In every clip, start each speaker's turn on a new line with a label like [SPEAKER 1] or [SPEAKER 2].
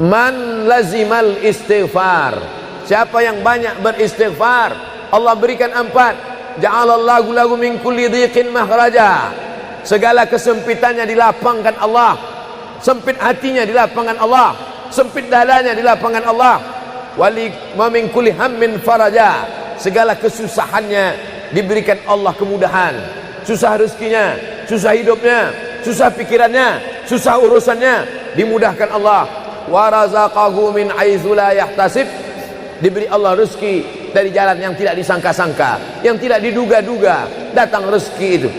[SPEAKER 1] Man lazimal istighfar, siapa yang banyak beristighfar, Allah berikan 4. Ja'alallahu lahu min kulli dhiqin makhraja, segala kesempitannya dilapangkan Allah, sempit hatinya dilapangkan Allah, sempit dadanya dilapangkan Allah. Wali wa min kulli hammin faraja, segala kesusahannya diberikan Allah kemudahan. Susah rezekinya, susah hidupnya, susah pikirannya, susah urusannya, dimudahkan Allah. Wa razaqahu min haitsu la yahtasib, diberi Allah rezeki dari jalan yang tidak disangka-sangka, yang tidak diduga-duga, datang rezeki itu.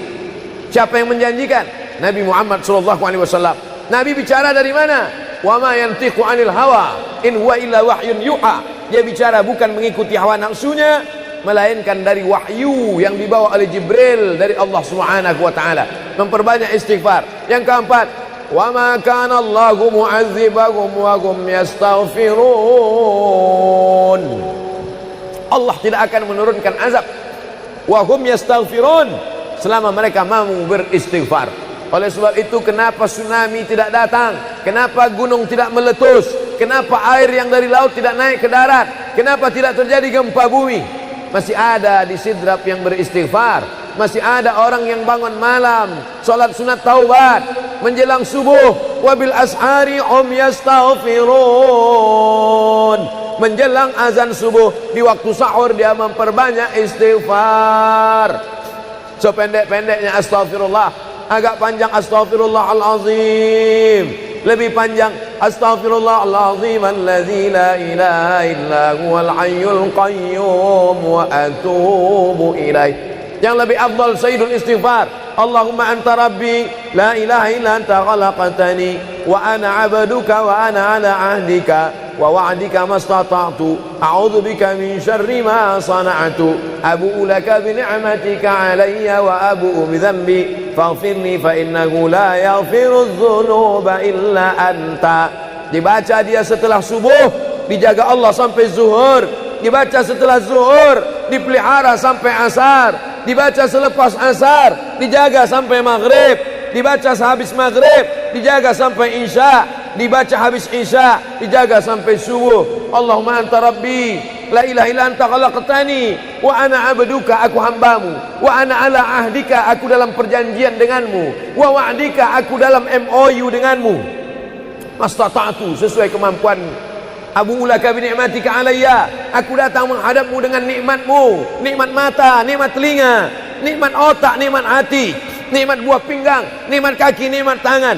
[SPEAKER 1] Siapa yang menjanjikan? Nabi Muhammad SAW. Nabi bicara dari mana? Wa ma yantiqu 'anil hawa in huwa illa wahyun yuha. Dia bicara bukan mengikuti hawa nafsunya, melainkan dari wahyu yang dibawa oleh Jibril dari Allah Subhanahu wa taala. Memperbanyak istighfar. Yang keempat, wa ma kana Allahu mu'adzibahum wa hum yastaghfirun. Allah tidak akan menurunkan azab wa hum yastaghfirun selama mereka mampu beristighfar. Oleh sebab itu, kenapa tsunami tidak datang? Kenapa gunung tidak meletus? Kenapa air yang dari laut tidak naik ke darat? Kenapa tidak terjadi gempa bumi? Masih ada di Sidrap yang beristighfar. Masih ada orang yang bangun malam, salat sunat taubat menjelang subuh. Wabil ashari hum yastaghfirun. Menjelang azan subuh, di waktu sahur dia memperbanyak istighfar. Sependek-pendeknya astaghfirullah, agak panjang astaghfirullahalazim, lebih panjang astaghfirullahalazim alladzi la ilaha illa huwal hayyul qayyum wa atubu ilaih. Yang lebih afdal sayyidul istighfar, Allahumma anta rabbi la ilaha illa anta khalaqtani wa ana 'abduka wa ana 'ala 'ahdika wa wa'dika mastata'tu a'udzu bika min syarri ma sana'tu abu'u laka bi ni'matika 'alayya wa abu'u bi dhanbi faghfirli fa innahu la yaghfiru dzunuba illa anta. Dibaca dia setelah subuh, dijaga Allah sampai zuhur. Dibaca setelah zuhur, dipelihara sampai asar. Dibaca selepas asar, dijaga sampai maghrib. Dibaca sehabis maghrib, dijaga sampai isya. Dibaca habis isya, dijaga sampai subuh. Allahumma anta rabbi la ilaha illa anta khalaqtani wa ana 'abduka, aku hambamu, wa ana 'ala ahdika, aku dalam perjanjian denganmu, wa wa'dika, aku dalam MOU denganmu, mastata'tu, sesuai kemampuanmu. Abu ulaka bi ni'matika alayya, aku datang menghadapmu dengan nikmatmu, nikmat mata, nikmat telinga, nikmat otak, nikmat hati, nikmat buah pinggang, nikmat kaki, nikmat tangan.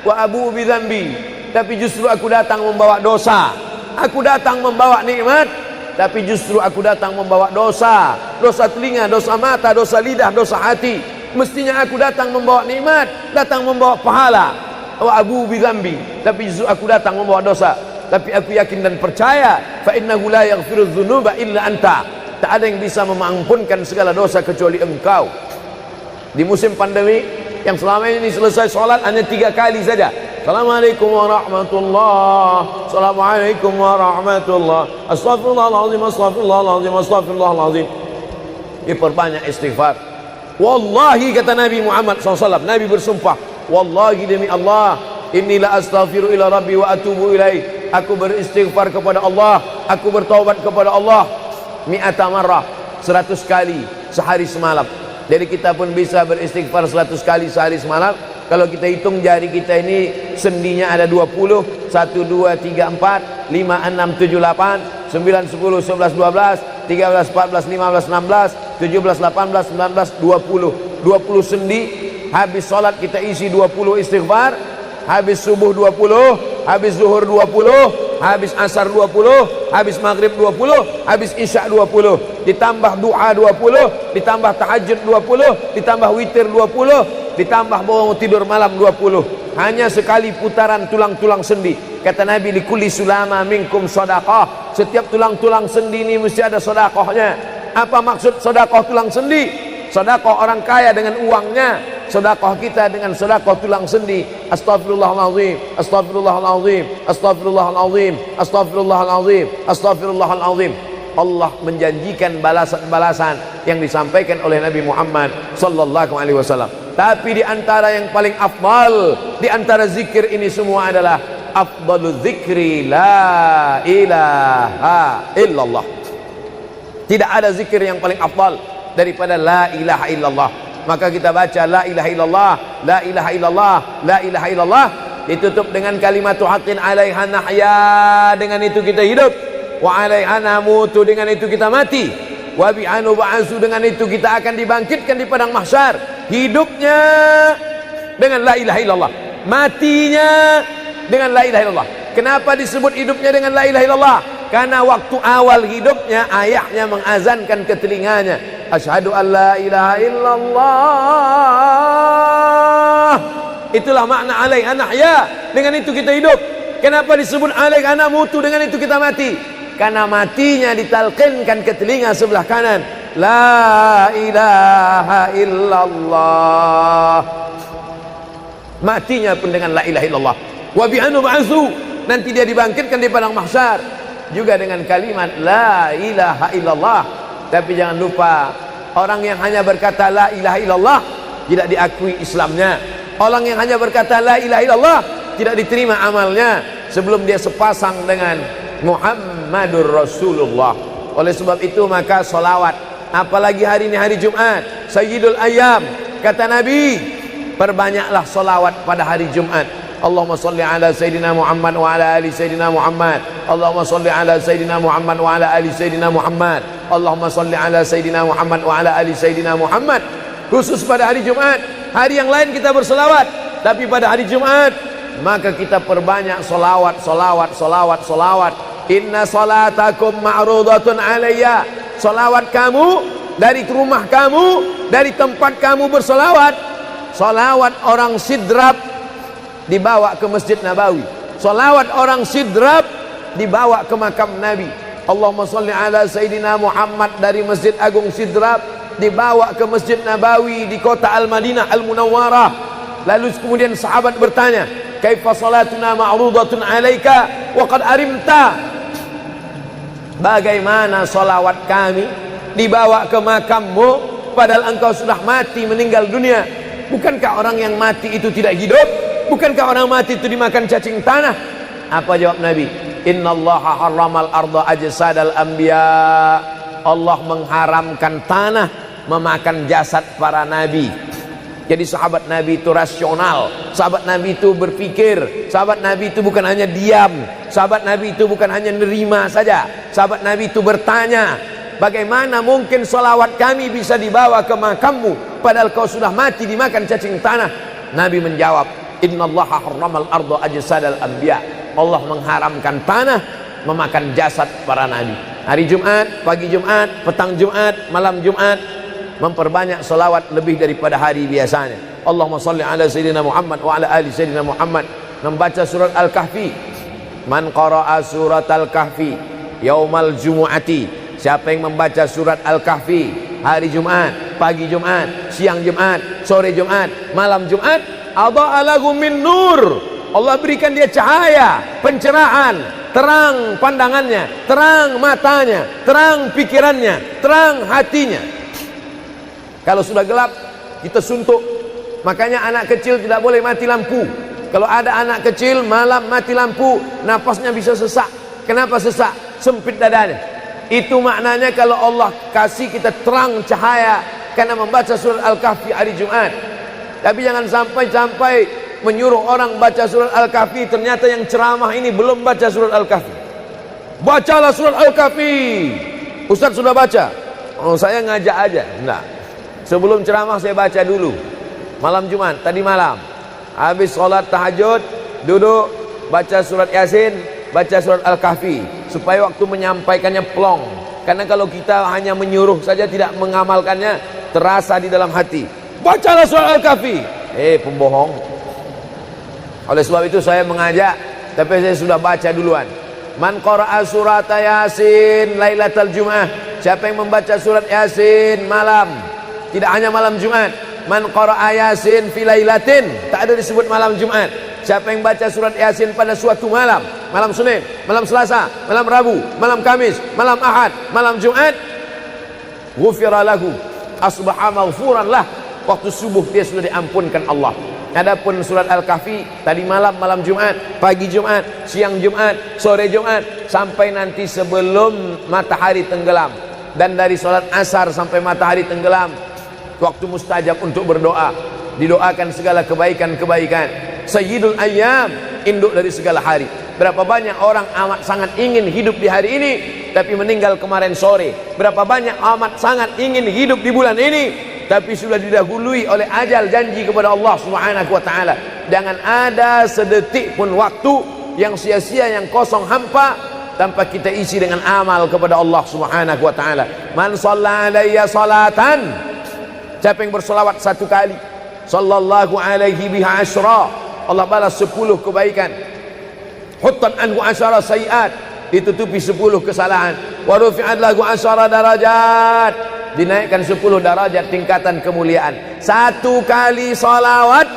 [SPEAKER 1] Wa abu bi dzambi, tapi justru aku datang membawa dosa. Aku datang membawa nikmat, tapi justru aku datang membawa dosa. Dosa telinga, dosa mata, dosa lidah, dosa hati. Mestinya aku datang membawa nikmat, datang membawa pahala. Wa abu bi dzambi, tapi justru aku datang membawa dosa. Tapi aku yakin dan percaya, fa innahu la yaghfiru dzunuba illa anta, tak ada yang bisa mengampunkan segala dosa kecuali engkau. Di musim pandemi yang selama ini selesai sholat hanya 3 kali saja. Assalamualaikum warahmatullah, assalamualaikum warahmatullah, astaghfirullahaladzim, astaghfirullahaladzim, astaghfirullahaladzim. Diperbanyak istighfar. Wallahi, kata Nabi Muhammad SAW, Nabi bersumpah, wallahi demi Allah, inni la astaghfiru ila rabbi wa atubu ilaih. Aku beristighfar kepada Allah, aku bertaubat kepada Allah mi'ata marrah, 100 kali sehari semalam. Jadi kita pun bisa beristighfar 100 kali sehari semalam. Kalau kita hitung jari kita ini sendinya ada 20, 1, 2, 3, 4, 5, 6, 7, 8, 9, 10, 11, 12, 13, 14, 15, 16, 17, 18, 19, 20. 20 sendi. Habis sholat kita isi 20 istighfar. Habis subuh 20, habis zuhur 20, habis asar 20, habis maghrib 20, habis isya 20, ditambah doa 20, ditambah tahajud 20, ditambah witir 20, ditambah bangun tidur malam 20. Hanya sekali putaran tulang-tulang sendi. Kata Nabi, likulli sulama minkum sedekah, setiap tulang-tulang sendi ini mesti ada sedekahnya. Apa maksud sedekah tulang sendi? Sedekah orang kaya dengan uangnya, sedekah kita dengan sedekah tulang sendi. Astaghfirullahalazim, astaghfirullahalazim, astaghfirullahalazim, astaghfirullahalazim, astaghfirullahalazim. Allah menjanjikan balasan-balasan yang disampaikan oleh Nabi Muhammad sallallahu alaihi wasallam. Tapi di antara yang paling afdal di antara zikir ini semua adalah afdalu dzikri la ilaha illallah. Tidak ada zikir yang paling afdal daripada la ilaha illallah. Maka kita baca la ilaha illallah, la ilaha illallah, la ilaha illallah, ditutup dengan kalimatu haqqin 'alaiha nahya, dengan itu kita hidup, wa 'alaiha namutu, dengan itu kita mati, wa bi'anu ba'su, dengan itu kita akan dibangkitkan di padang mahsyar. Hidupnya dengan la ilaha illallah, matinya dengan la ilaha illallah. Kenapa disebut hidupnya dengan la ilaha illallah? Karena waktu awal hidupnya ayahnya mengazankan ke telinganya, asyhadu an la ilaha illallah. Itulah makna alaiha nahya, dengan itu kita hidup. Kenapa disebut alaiha namutu, dengan itu kita mati? Karena matinya ditalqinkan ke telinga sebelah kanan, la ilaha illallah. Matinya pun dengan la ilaha illallah. Wa bi'anu ba'su, nanti dia dibangkitkan di padang mahsyar juga dengan kalimat la ilaha illallah. Tapi jangan lupa, orang yang hanya berkata la ilaha illallah tidak diakui Islamnya. Orang yang hanya berkata la ilaha illallah tidak diterima amalnya sebelum dia sepasang dengan Muhammadur Rasulullah. Oleh sebab itu maka solawat, apalagi hari ini hari Jumat, Sayyidul Ayyam, kata Nabi, perbanyaklah solawat pada hari Jumat. Allahumma salli ala Sayyidina Muhammad wa ala ali Sayyidina Muhammad. Allahumma salli ala Sayyidina Muhammad wa ala ali Sayyidina Muhammad. Allahumma salli ala Sayyidina Muhammad wa ala ali Sayyidina Muhammad. Khusus pada hari Jumat. Hari yang lain kita berselawat, tapi pada hari Jumat maka kita perbanyak solawat, solawat, solawat, solawat. Inna salatakum ma'rudatun alayya. Solawat kamu dari rumah kamu, dari tempat kamu bersolawat. Solawat orang sidrap dibawa ke Masjid Nabawi. Salawat orang sidrap dibawa ke makam Nabi. Allahumma salli ala Sayyidina Muhammad dari Masjid Agung Sidrap dibawa ke Masjid Nabawi di kota Al-Madinah Al-Munawwarah. Lalu kemudian sahabat bertanya, kaifa salatuna ma'rudatun alaika wa qad arimta? Bagaimana salawat kami dibawa ke makammu padahal engkau sudah mati, meninggal dunia? Bukankah orang yang mati itu tidak hidup? Bukankah orang mati itu dimakan cacing tanah? Apa jawab Nabi? Innallaha harramal arda ajsadal anbiya. Allah mengharamkan tanah memakan jasad para nabi. Jadi sahabat Nabi itu rasional. Sahabat Nabi itu berpikir. Sahabat Nabi itu bukan hanya diam. Sahabat Nabi itu bukan hanya nerima saja. Sahabat Nabi itu bertanya, bagaimana mungkin salawat kami bisa dibawa ke makammu padahal kau sudah mati dimakan cacing tanah? Nabi menjawab, innallaha harramal arda ajsadal anbiya. Allah mengharamkan tanah memakan jasad para nabi. Hari Jumat, pagi Jumat, petang Jumat, malam Jumat, memperbanyak salawat lebih daripada hari biasanya. Allahumma salli ala Sayyidina Muhammad wa ala ali Sayyidina Muhammad. Membaca surat Al-Kahfi. Man qara'a surat Al-Kahfi yaumal jumu'ati. Siapa yang membaca surat Al-Kahfi hari Jumat, pagi Jumat, siang Jumat, sore Jumat, malam Jumat, adha'a lahu min nur. Allah berikan dia cahaya, pencerahan, terang pandangannya, terang matanya, terang pikirannya, terang hatinya. Kalau sudah gelap, kita suntuk. Makanya anak kecil tidak boleh mati lampu. Kalau ada anak kecil malam mati lampu, napasnya bisa sesak. Kenapa sesak? Sempit dadanya. Itu maknanya kalau Allah kasih kita terang cahaya karena membaca surat Al-Kahfi hari Jumat. Tapi jangan sampai menyuruh orang baca surat Al-Kahfi, ternyata yang ceramah ini belum baca surat Al-Kahfi. Bacalah surat Al-Kahfi. Ustaz sudah baca? Oh, saya ngajak aja. Enggak. Sebelum ceramah saya baca dulu. Malam Jumat, tadi malam. Habis sholat tahajud, duduk, baca surat Yasin, baca surat Al-Kahfi. Supaya waktu menyampaikannya plong. Karena kalau kita hanya menyuruh saja tidak mengamalkannya, terasa di dalam hati. Bacalah surat Al-Kahfi. Pembohong. Oleh sebab itu saya mengajak, tapi saya sudah baca duluan. Man qara'a surat Yasin lailatal Jum'ah. Siapa yang membaca surat Yasin malam, tidak hanya malam Jumat. Man qara'a Yasin fi lailatin, tak ada disebut malam Jumat. Siapa yang baca surat Yasin pada suatu malam, malam Senin, malam Selasa, malam Rabu, malam Kamis, malam Ahad, malam Jumat, ghufira lahu, asbaha maghfuran lah. Waktu subuh dia sudah diampunkan Allah. Adapun surat Al-Kahfi tadi malam, malam Jumat, pagi Jumat, siang Jumat, sore Jumat, sampai nanti sebelum matahari tenggelam. Dan dari salat asar sampai matahari tenggelam, waktu mustajab untuk berdoa. Didoakan segala kebaikan-kebaikan. Sayyidul Ayyam, induk dari segala hari. Berapa banyak orang amat sangat ingin hidup di hari ini, tapi meninggal kemarin sore. Berapa banyak amat sangat ingin hidup di bulan ini, tapi sudah didahului oleh ajal, janji kepada Allah Subhanahu wa taala. Jangan ada sedetik pun waktu yang sia-sia, yang kosong hampa tanpa kita isi dengan amal kepada Allah Subhanahu wa taala. Man shalla alayya salatan, siapa yang bersolawat satu kali, sallallahu alaihi biha asyra, Allah balas 10 kebaikan. Huttan anhu asyara sayiat, ditutupi 10 kesalahan. Wa rufi'at lahu asyara darajat, dinaikkan 10 darajat tingkatan kemuliaan. Satu kali salawat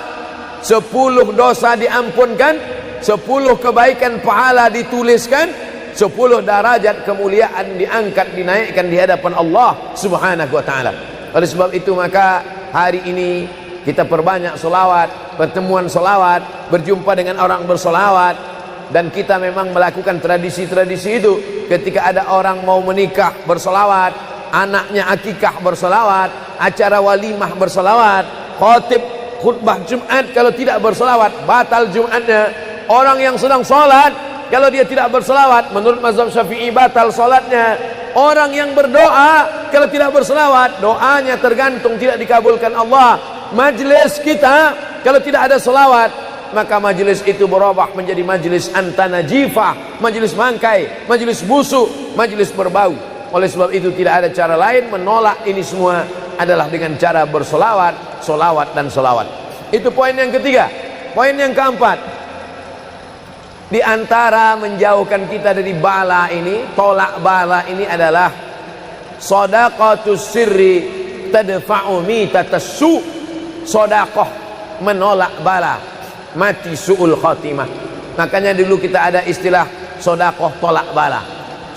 [SPEAKER 1] 10 dosa diampunkan, 10 kebaikan pahala dituliskan, 10 derajat kemuliaan diangkat, dinaikkan di hadapan Allah Subhanahu wa taala. Oleh sebab itu maka hari ini kita perbanyak selawat, pertemuan selawat, berjumpa dengan orang berselawat. Dan kita memang melakukan tradisi-tradisi itu. Ketika ada orang mau menikah berselawat, anaknya akikah berselawat, acara walimah berselawat, khatib khutbah Jumat kalau tidak berselawat batal Jumatnya. Orang yang sedang sholat kalau dia tidak berselawat, menurut mazhab Syafi'i batal sholatnya. Orang yang berdoa kalau tidak berselawat, doanya tergantung tidak dikabulkan Allah. Majlis kita kalau tidak ada selawat, maka majlis itu berubah menjadi majlis antanajifah, majlis mangkai, majlis busuk, majlis berbau. Oleh sebab itu tidak ada cara lain menolak ini semua adalah dengan cara bersolawat, solawat dan solawat. Itu poin yang ketiga. Poin yang keempat, di antara menjauhkan kita dari bala ini, tolak bala ini adalah shadaqatus sirri tadfa'u mitatassu. Sedekah menolak bala, mati su'ul khatimah. Makanya dulu kita ada istilah sedekah tolak bala.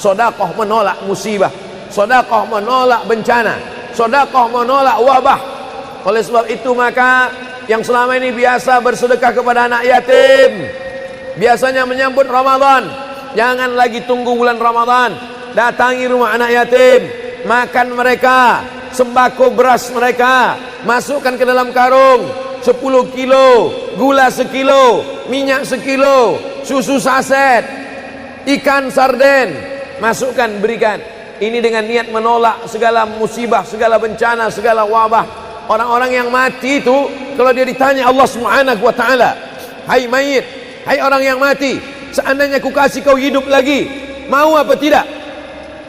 [SPEAKER 1] Sedekah menolak musibah, sedekah menolak bencana, sedekah menolak wabah. Oleh sebab itu maka yang selama ini biasa bersedekah kepada anak yatim, biasanya menyambut Ramadan, jangan lagi tunggu bulan Ramadan, datangi rumah anak yatim, makan mereka, sembako beras mereka, masukkan ke dalam karung 10 kilo, gula sekilo, minyak sekilo, susu saset, ikan sarden, masukkan, berikan. Ini dengan niat menolak segala musibah, segala bencana, segala wabah. Orang-orang yang mati itu kalau dia ditanya Allah Subhanahu wa taala, hai mayit, hai orang yang mati, seandainya ku kasih kau hidup lagi, mau apa tidak?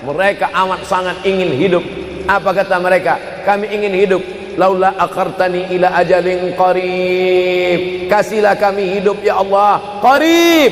[SPEAKER 1] Mereka amat sangat ingin hidup. Apa kata mereka? Kami ingin hidup. Laula akhartani ila ajalin qarib, kasihlah kami hidup ya Allah qarib,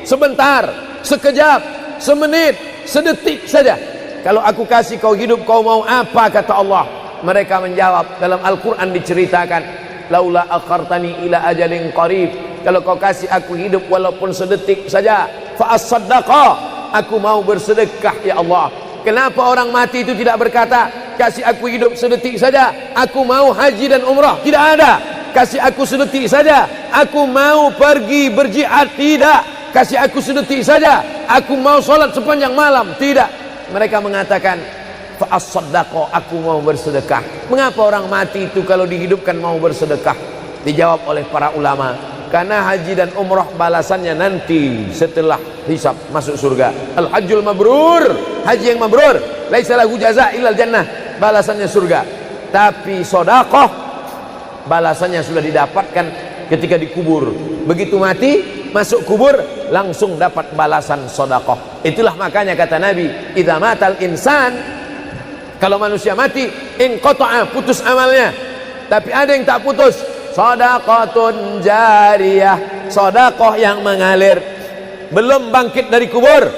[SPEAKER 1] sebentar, sekejap, semenit, sedetik saja. Kalau aku kasih kau hidup, kau mau apa? Kata Allah. Mereka menjawab, dalam Al-Quran diceritakan, laula akhartani ila ajalin qarib, kalau kau kasih aku hidup walaupun sedetik saja, fa as-saddaqa, aku mau bersedekah ya Allah. Kenapa orang mati itu tidak berkata, kasih aku hidup sedetik saja, aku mau haji dan umrah? Tidak ada. Kasih aku sedetik saja, aku mau pergi berjihad? Tidak. Kasih aku sedetik saja, aku mau sholat sepanjang malam? Tidak. Mereka mengatakan, fa as-saddaqa, aku mau bersedekah. Mengapa orang mati itu kalau dihidupkan mau bersedekah? Dijawab oleh para ulama, karena haji dan umrah balasannya nanti setelah hisab masuk surga. Al-hajjul mabrur, haji yang mabrur, laisa lahu jaza illal jannah, balasannya surga. Tapi sedekah balasannya sudah didapatkan ketika dikubur. Begitu mati masuk kubur langsung dapat balasan sedekah. Itulah makanya kata Nabi, idza matal insan, kalau manusia mati, inqata'a, putus amalnya. Tapi ada yang tak putus, shadaqatun jariyah, sedekah yang mengalir. Belum bangkit dari kubur,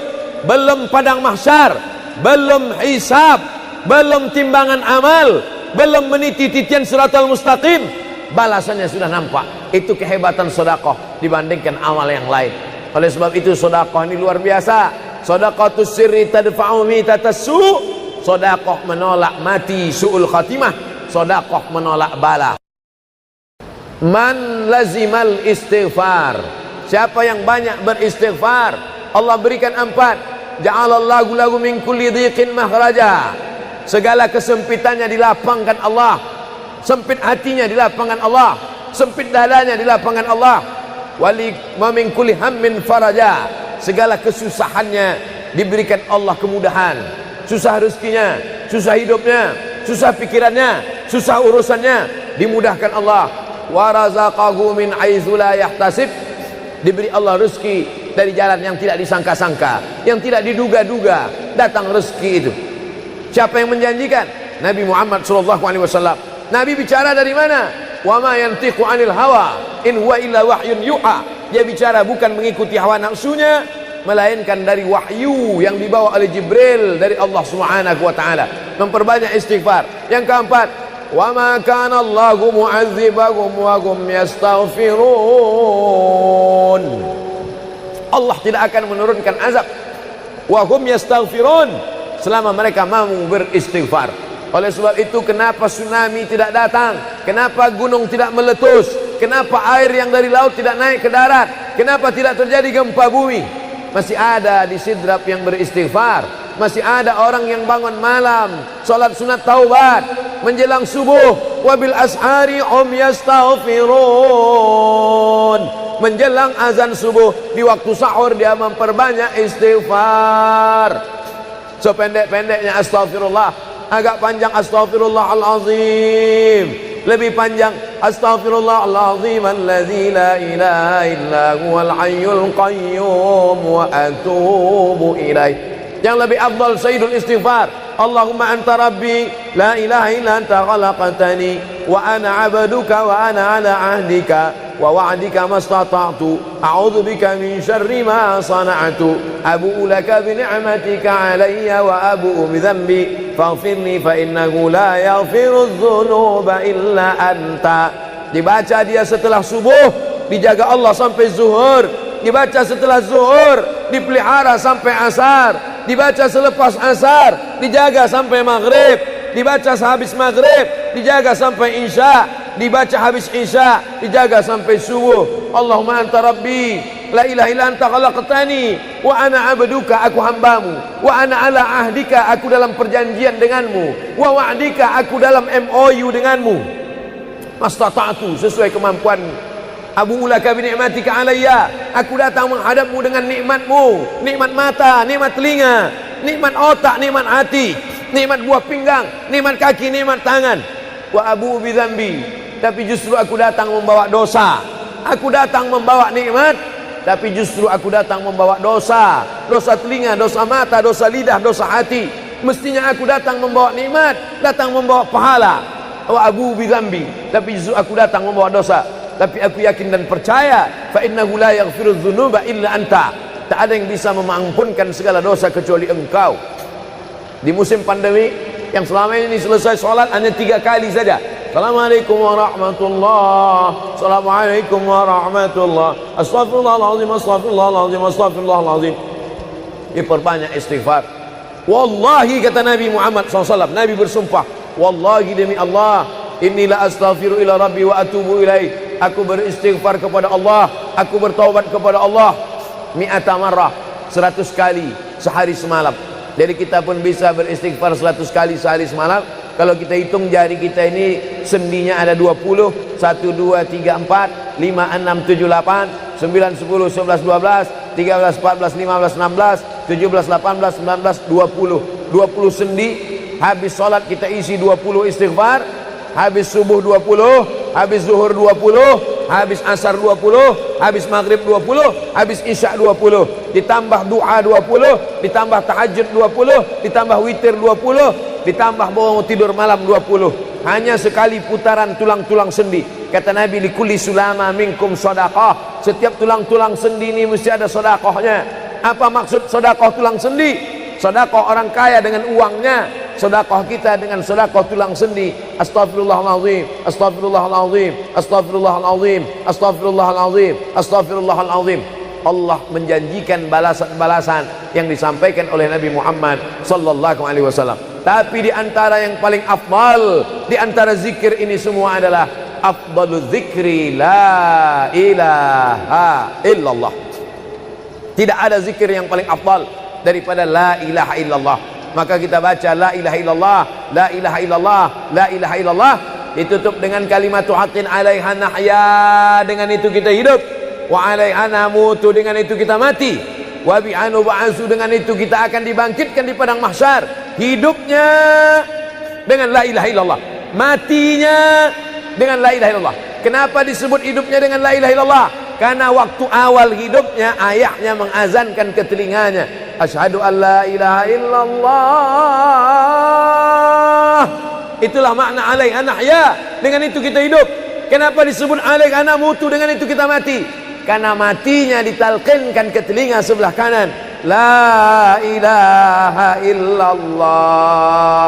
[SPEAKER 1] belum padang mahsyar, belum hisab, belum timbangan amal, belum meniti titian siratal mustaqim, balasannya sudah nampak. Itu kehebatan sedekah dibandingkan amal yang lain. Oleh sebab itu sedekah ini luar biasa. Shadaqatus sirri tadfa'u mitatassu, sedekah menolak mati su'ul khatimah, sedekah menolak bala. Man lazimal istighfar, siapa yang banyak beristighfar, Allah berikan 4. Ja'alallahu lahu min kulli dhiqin makhraja, segala kesempitannya dilapangkan Allah, sempit hatinya dilapangkan Allah, sempit dadanya dilapangkan Allah. Wali wa min kulli hammin faraja, segala kesusahannya diberikan Allah kemudahan. Susah rezekinya, susah hidupnya, susah pikirannya, susah urusannya, dimudahkan Allah. Wa razaqahu min haitsu la yahtasib, diberi Allah rezeki dari jalan yang tidak disangka-sangka, yang tidak diduga-duga, datang rezeki itu. Siapa yang menjanjikan? Nabi Muhammad SAW. Nabi bicara dari mana? Wa ma yantiqu 'anil hawa in huwa illa wahyun yuha. Dia bicara bukan mengikuti hawa nafsunya, melainkan dari wahyu yang dibawa oleh Jibril dari Allah Subhanahu wa taala. Memperbanyak istighfar. Yang keempat, wa ma kana Allahu mu'adzibahum wa hum yastaghfirun. Allah tidak akan menurunkan azab wa hum yastaghfirun selama mereka mau beristighfar. Oleh sebab itu, kenapa tsunami tidak datang? Kenapa gunung tidak meletus? Kenapa air yang dari laut tidak naik ke darat? Kenapa tidak terjadi gempa bumi? Masih ada di Sidrap yang beristighfar. Masih ada orang yang bangun malam, salat sunat taubat menjelang subuh. Wabil ashari hum yastaghfirun. Menjelang azan subuh, di waktu sahur dia memperbanyak istighfar. Sependek-pendeknya astaghfirullah, agak panjang astaghfirullahalazim, lebih panjang astaghfirullahalazim alladzi la ilaha illa huwal hayyul qayyum wa atubu ilaih. Yang lebih afdal sayyidul istighfar, Allahumma anta rabbi la ilaha illa anta khalaqtani wa ana 'abduka wa ana 'ala 'ahdika wa wa'dika mastata'tu a'udzu bika min syarri ma sana'tu abu'u laka bi ni'matika 'alayya wa abu'u bi dhanbi faghfirli fa innahu la yaghfiru dzunuba illa anta. Dibaca dia setelah subuh, dijaga Allah sampai zuhur. Dibaca setelah zuhur, dipelihara sampai asar. Dibaca selepas asar, dijaga sampai maghrib. Dibaca sehabis maghrib, dijaga sampai isya. Dibaca habis isya, dijaga sampai subuh. Allahumma anta rabbi la ilaha illa anta khalaqtani wa ana 'abduka, aku hambamu, wa ana 'ala ahdika, aku dalam perjanjian denganmu, wa wa'dika, aku dalam MOU denganmu, mastata'tu, sesuai kemampuanmu. Abu ulaka bi ni'matika alayya, aku datang menghadapmu dengan nikmatmu, nikmat mata, nikmat telinga, nikmat otak, nikmat hati, nikmat buah pinggang, nikmat kaki, nikmat tangan. Wa abu bi dzambi, tapi justru aku datang membawa dosa. Aku datang membawa nikmat, tapi justru aku datang membawa dosa. Dosa telinga, dosa mata, dosa lidah, dosa hati. Mestinya aku datang membawa nikmat, datang membawa pahala. Wa abu bi dzambi, tapi justru aku datang membawa dosa. Tapi aku yakin dan percaya, fa innahu la yaghfiru dzunuba illa anta, tak ada yang bisa mengampunkan segala dosa kecuali engkau. Di musim pandemi yang selama ini selesai sholat hanya 3 kali saja. Assalamualaikum warahmatullah, assalamualaikum warahmatullah, astaghfirullahaladzim, astaghfirullahaladzim, astaghfirullahaladzim. Diperbanyak istighfar. Wallahi, kata Nabi Muhammad SAW, Nabi bersumpah, wallahi demi Allah, inilah astaghfiru ila rabbi wa atubu ilaih. Aku beristighfar kepada Allah, aku bertaubat kepada Allah mi'ata marrah, 100 kali sehari semalam. Jadi kita pun bisa beristighfar 100 kali sehari semalam. Kalau kita hitung jari kita ini sendinya ada 20, 1, 2, 3, 4, 5, 6, 7, 8, 9, 10, 11, 12, 13, 14, 15, 16, 17, 18, 19, 20. 20 sendi. Habis sholat kita isi 20 istighfar. Habis subuh 20, habis zuhur 20, habis asar 20, habis maghrib 20, habis isya 20, ditambah doa 20, ditambah tahajud 20, ditambah witir 20, ditambah bangun tidur malam 20. Hanya sekali putaran tulang-tulang sendi. Kata Nabi, likulli sulama minkum sedekah, setiap tulang-tulang sendi ini mesti ada sedekahnya. Apa maksud sedekah tulang sendi? Sedekah orang kaya dengan uangnya, sedekah kita dengan sedekah tulang sendi. Astaghfirullahalazim, astaghfirullahalazim, astaghfirullahalazim, astaghfirullahalazim, astaghfirullahalazim. Allah menjanjikan balasan-balasan yang disampaikan oleh Nabi Muhammad sallallahu alaihi wasallam. Tapi di antara yang paling afdal di antara zikir ini semua adalah afdalu dzikri la ilaha illallah. Tidak ada zikir yang paling afdal daripada la ilaha illallah. Maka kita baca la ilaha illallah, la ilaha illallah, la ilaha illallah, ditutup dengan kalimat haqqin 'alaiha nahya, dengan itu kita hidup, wa 'alaiha namutu, dengan itu kita mati, wa bi'anu ba'su, dengan itu kita akan dibangkitkan di padang mahsyar. Hidupnya dengan la ilaha illallah, matinya dengan la ilaha illallah. Kenapa disebut hidupnya dengan la ilaha illallah? Karena waktu awal hidupnya ayahnya mengazankan ke telinganya, asyhadu an la ilaha illallah. Itulah makna alaiha nahya, dengan itu kita hidup. Kenapa disebut alaiha namutu, dengan itu kita mati? Karena matinya ditalqinkan ke telinga sebelah kanan, la ilaha illallah.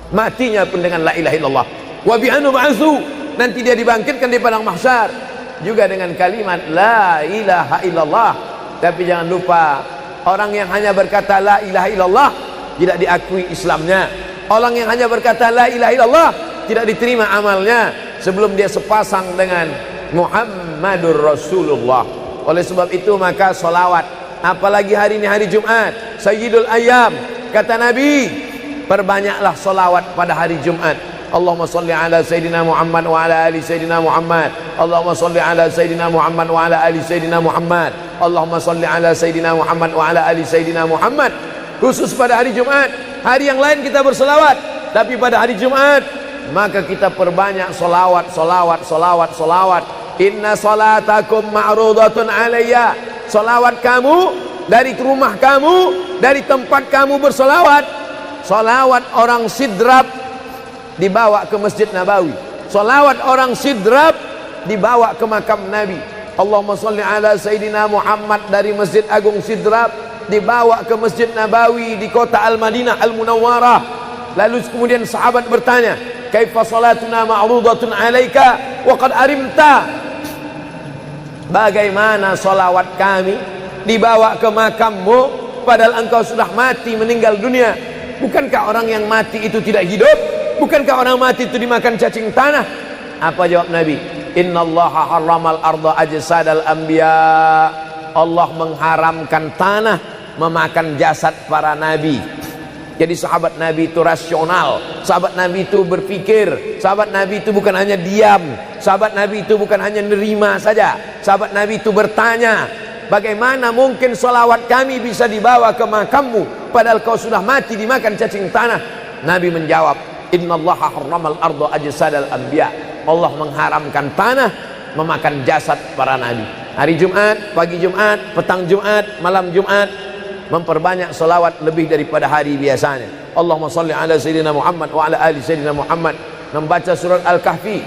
[SPEAKER 1] Matinya pun dengan la ilaha illallah. Wa bi'anu ba'su, nanti dia dibangkitkan di padang mahsyar juga dengan kalimat la ilaha illallah. Tapi jangan lupa, orang yang hanya berkata la ilaha illallah tidak diakui Islamnya. Orang yang hanya berkata la ilaha illallah tidak diterima amalnya sebelum dia sepasang dengan Muhammadur Rasulullah. Oleh sebab itu maka solawat, apalagi hari ini hari Jumat, Sayyidul Ayyam, kata Nabi, perbanyaklah solawat pada hari Jumat. Allahumma salli ala Sayyidina Muhammad wa ala ali Sayyidina Muhammad. Allahumma salli ala Sayyidina Muhammad wa ala ali Sayyidina Muhammad. Allahumma salli ala Sayyidina Muhammad wa ala ali Sayyidina Muhammad. Khusus pada hari Jumat. Hari yang lain kita berselawat, tapi pada hari Jumat maka kita perbanyak solawat, solawat, solawat, solawat. Inna salatakum ma'rudatun alayya. Solawat kamu dari rumah kamu, dari tempat kamu bersolawat. Solawat orang sidrap dibawa ke Masjid Nabawi. Salawat orang sidrap dibawa ke makam Nabi. Allahumma salli ala Sayyidina Muhammad dari Masjid Agung Sidrap dibawa ke Masjid Nabawi di kota Al-Madinah Al-Munawwarah. Lalu kemudian sahabat bertanya, kaifa salatuna ma'rudatun alaika wa qad arimta? Bagaimana salawat kami dibawa ke makammu padahal engkau sudah mati, meninggal dunia? Bukankah orang yang mati itu tidak hidup? Bukankah orang mati itu dimakan cacing tanah? Apa jawab Nabi? Innallaha harramal arda ajsadal anbiya. Allah mengharamkan tanah memakan jasad para nabi. Jadi sahabat Nabi itu rasional, sahabat Nabi itu berpikir, sahabat Nabi itu bukan hanya diam, sahabat Nabi itu bukan hanya nerima saja, sahabat Nabi itu bertanya, bagaimana mungkin salawat kami bisa dibawa ke makammu padahal kau sudah mati dimakan cacing tanah? Nabi menjawab, innallaha harramal arda ajsadal anbiya. Allah mengharamkan tanah memakan jasad para nabi. Hari Jumat, pagi Jumat, petang Jumat, malam Jumat, memperbanyak salawat lebih daripada hari biasanya. Allahumma salli ala Sayyidina Muhammad wa ala ali Sayyidina Muhammad. Membaca surat Al-Kahfi.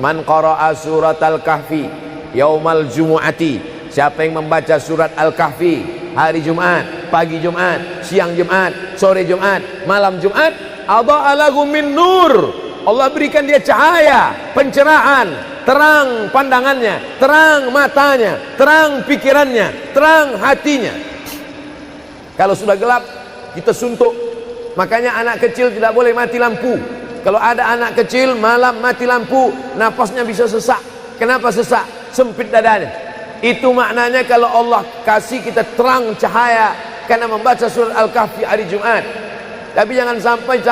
[SPEAKER 1] Man qara'a surat Al-Kahfi yaumal jumu'ati. Siapa yang membaca surat Al-Kahfi hari Jumat, pagi Jumat, siang Jumat, sore Jumat, malam Jumat, adha'a lahu min nur. Allah berikan dia cahaya, pencerahan, terang pandangannya, terang matanya, terang pikirannya, terang hatinya. Kalau sudah gelap, kita suntuk. Makanya anak kecil tidak boleh mati lampu. Kalau ada anak kecil malam mati lampu, napasnya bisa sesak. Kenapa sesak? Sempit dadanya. Itu maknanya kalau Allah kasih kita terang cahaya karena membaca surat Al-Kahfi hari Jumat. Tapi jangan sampai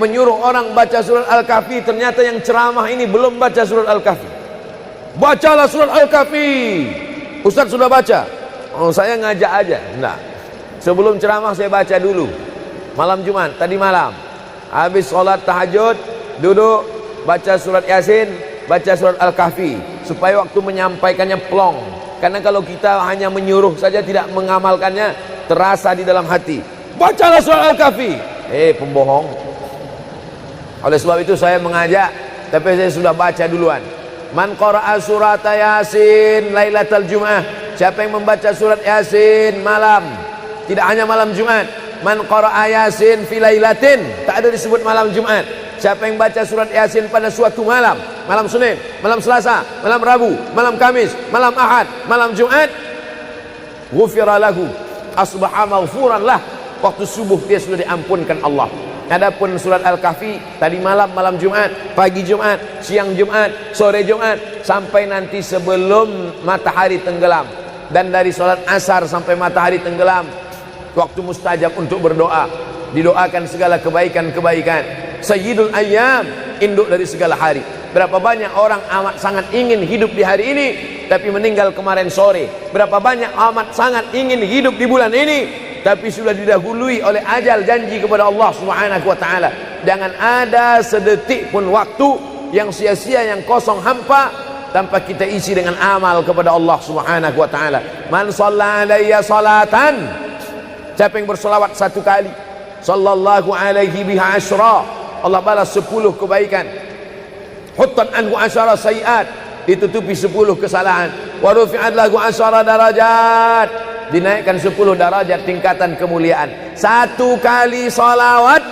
[SPEAKER 1] menyuruh orang baca surat Al-Kahfi, ternyata yang ceramah ini belum baca surat Al-Kahfi. Bacalah surat Al-Kahfi. Ustaz sudah baca. Oh, saya ngajak aja. Enggak. Sebelum ceramah saya baca dulu. Malam Jumat, tadi malam. Habis sholat tahajud, duduk, baca surat Yasin, baca surat Al-Kahfi. Supaya waktu menyampaikannya plong. Karena kalau kita hanya menyuruh saja tidak mengamalkannya, terasa di dalam hati. Bacalah surat Al-Kahfi. Pembohong. Oleh sebab itu saya mengajak, tapi saya sudah baca duluan. Man qara'a surat Yasin lailatal Jum'ah. Siapa yang membaca surat Yasin malam, tidak hanya malam Jumat. Man qara'a Yasin fi lailatin, tak ada disebut malam Jumat. Siapa yang baca surat Yasin pada suatu malam, malam Senin, malam Selasa, malam Rabu, malam Kamis, malam Ahad, malam Jumat, ghufira lahu, asbaha maghfuran lah. Waktu subuh dia sudah diampunkan Allah. Adapun surat Al-Kahfi tadi malam, malam Jumat, pagi Jumat, siang Jumat, sore Jumat, sampai nanti sebelum matahari tenggelam. Dan dari salat asar sampai matahari tenggelam, waktu mustajab untuk berdoa. Didoakan segala kebaikan-kebaikan. Sayyidul ayyam, induk dari segala hari. Berapa banyak orang amat sangat ingin hidup di hari ini, tapi meninggal kemarin sore. Berapa banyak amat sangat ingin hidup di bulan ini, tapi sudah didahului oleh ajal, janji kepada Allah Subhanahu wa taala. Jangan ada sedetik pun waktu yang sia-sia, yang kosong hampa tanpa kita isi dengan amal kepada Allah Subhanahu wa taala. Man shalla alayya salatan, siapa yang bersolawat satu kali, sallallahu alaihi biha asyra, Allah balas 10 kebaikan. Huttat anhu asyara sayiat, ditutupi 10 kesalahan. Wa rufi'at lahu asyara darajat, dinaikkan 10 darajat tingkatan kemuliaan. Satu kali salawat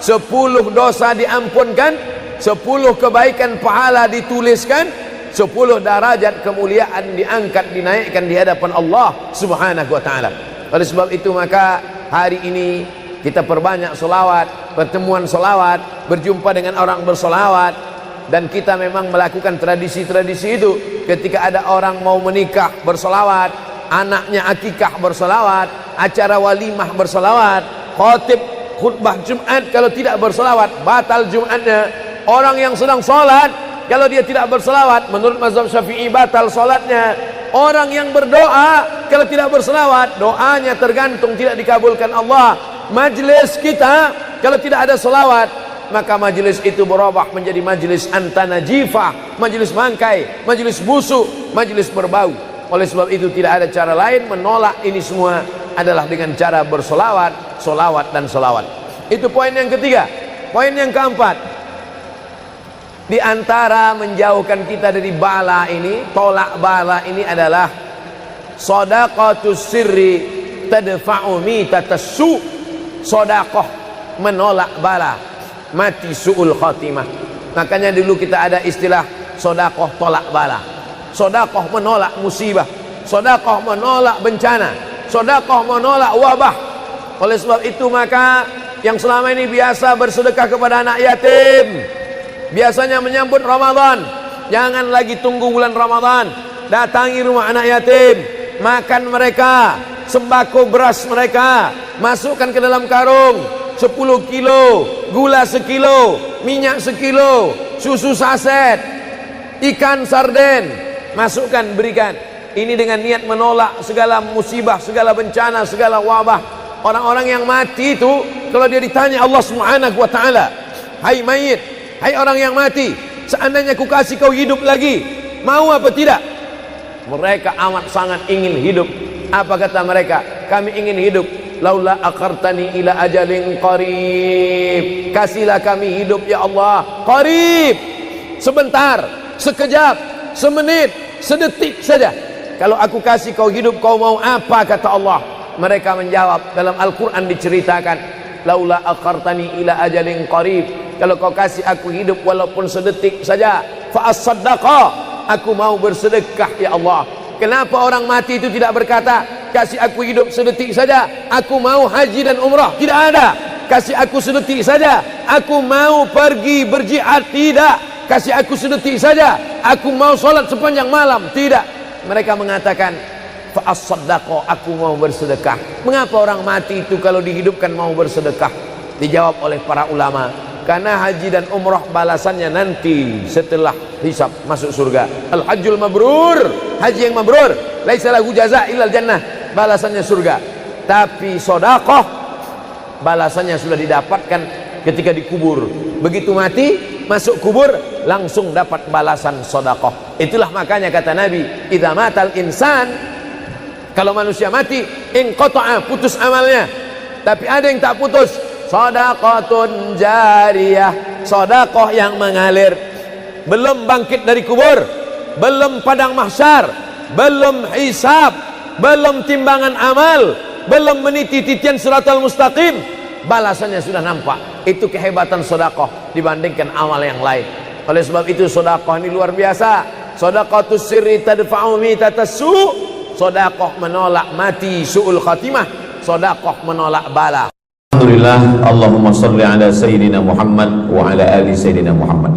[SPEAKER 1] 10 dosa diampunkan, 10 kebaikan pahala dituliskan, 10 derajat kemuliaan diangkat, dinaikkan di hadapan Allah Subhanahu wa taala. Oleh sebab itu maka hari ini kita perbanyak selawat, pertemuan selawat, berjumpa dengan orang berselawat. Dan kita memang melakukan tradisi-tradisi itu. Ketika ada orang mau menikah berselawat, anaknya akikah berselawat, acara walimah berselawat, khatib khutbah Jumat kalau tidak berselawat batal Jumatnya. Orang yang sedang sholat kalau dia tidak berselawat, menurut mazhab Syafi'i batal sholatnya. Orang yang berdoa kalau tidak berselawat, doanya tergantung tidak dikabulkan Allah. Majlis kita kalau tidak ada selawat, maka majlis itu berubah menjadi majlis antanajifah, majlis mangkai, majlis busuk, majlis berbau. Oleh sebab itu tidak ada cara lain menolak ini semua adalah dengan cara bersolawat, solawat dan solawat. Itu poin yang ketiga. Poin yang keempat, di antara menjauhkan kita dari bala ini, tolak bala ini adalah shadaqatus sirri tadfa'u mitatassu. Sedekah menolak bala, mati su'ul khatimah. Makanya dulu kita ada istilah sedekah tolak bala. Sedekah menolak musibah, sedekah menolak bencana, sedekah menolak wabah. Oleh sebab itu maka yang selama ini biasa bersedekah kepada anak yatim, biasanya menyambut Ramadan, jangan lagi tunggu bulan Ramadan, datangi rumah anak yatim, makan mereka, sembako beras mereka, masukkan ke dalam karung 10 kilo, gula sekilo, minyak sekilo, susu saset, ikan sarden, masukkan, berikan. Ini dengan niat menolak segala musibah, segala bencana, segala wabah. Orang-orang yang mati itu kalau dia ditanya Allah Subhanahu wa taala, hai mayit, hai orang yang mati, seandainya ku kasih kau hidup lagi, mau apa tidak? Mereka amat sangat ingin hidup. Apa kata mereka? Kami ingin hidup. Laula akhartani ila ajalin qarib, kasihlah kami hidup ya Allah qarib, sebentar, sekejap, semenit, sedetik saja. Kalau aku kasih kau hidup, kau mau apa? Kata Allah. Mereka menjawab, dalam Al-Quran diceritakan, laula akhartani ila ajalin qarib, kalau kau kasih aku hidup walaupun sedetik saja, fa as-saddaqa, aku mau bersedekah ya Allah. Kenapa orang mati itu tidak berkata, kasih aku hidup sedetik saja, aku mau haji dan umrah? Tidak ada. Kasih aku sedetik saja, aku mau pergi berjihad? Tidak. Kasih aku sedetik saja, aku mau sholat sepanjang malam? Tidak. Mereka mengatakan, fa as-saddaqa, aku mau bersedekah. Mengapa orang mati itu kalau dihidupkan mau bersedekah? Dijawab oleh para ulama, karena haji dan umrah balasannya nanti setelah hisab masuk surga. Al-hajjul mabrur, haji yang mabrur, laisa lahu jaza' illal jannah, balasannya surga. Tapi sedekah balasannya sudah didapatkan ketika dikubur. Begitu mati, masuk kubur, langsung dapat balasan sedekah. Itulah makanya kata Nabi, idza matal insan, kalau manusia mati, inqata'a, putus amalnya. Tapi ada yang tak putus, shadaqatun jariyah, sedekah yang mengalir. Belum bangkit dari kubur, belum padang mahsyar, belum hisab, belum timbangan amal, belum meniti titian siratal mustaqim, balasannya sudah nampak. Itu kehebatan sedekah dibandingkan amal yang lain. Oleh sebab itu sedekah ini luar biasa. Shadaqatus sirri tadfa'u mitatassu, sedekah menolak mati su'ul khatimah, sedekah menolak bala. Alhamdulillah, Allahumma salli ala Sayyidina Muhammad wa ala ali Sayyidina Muhammad.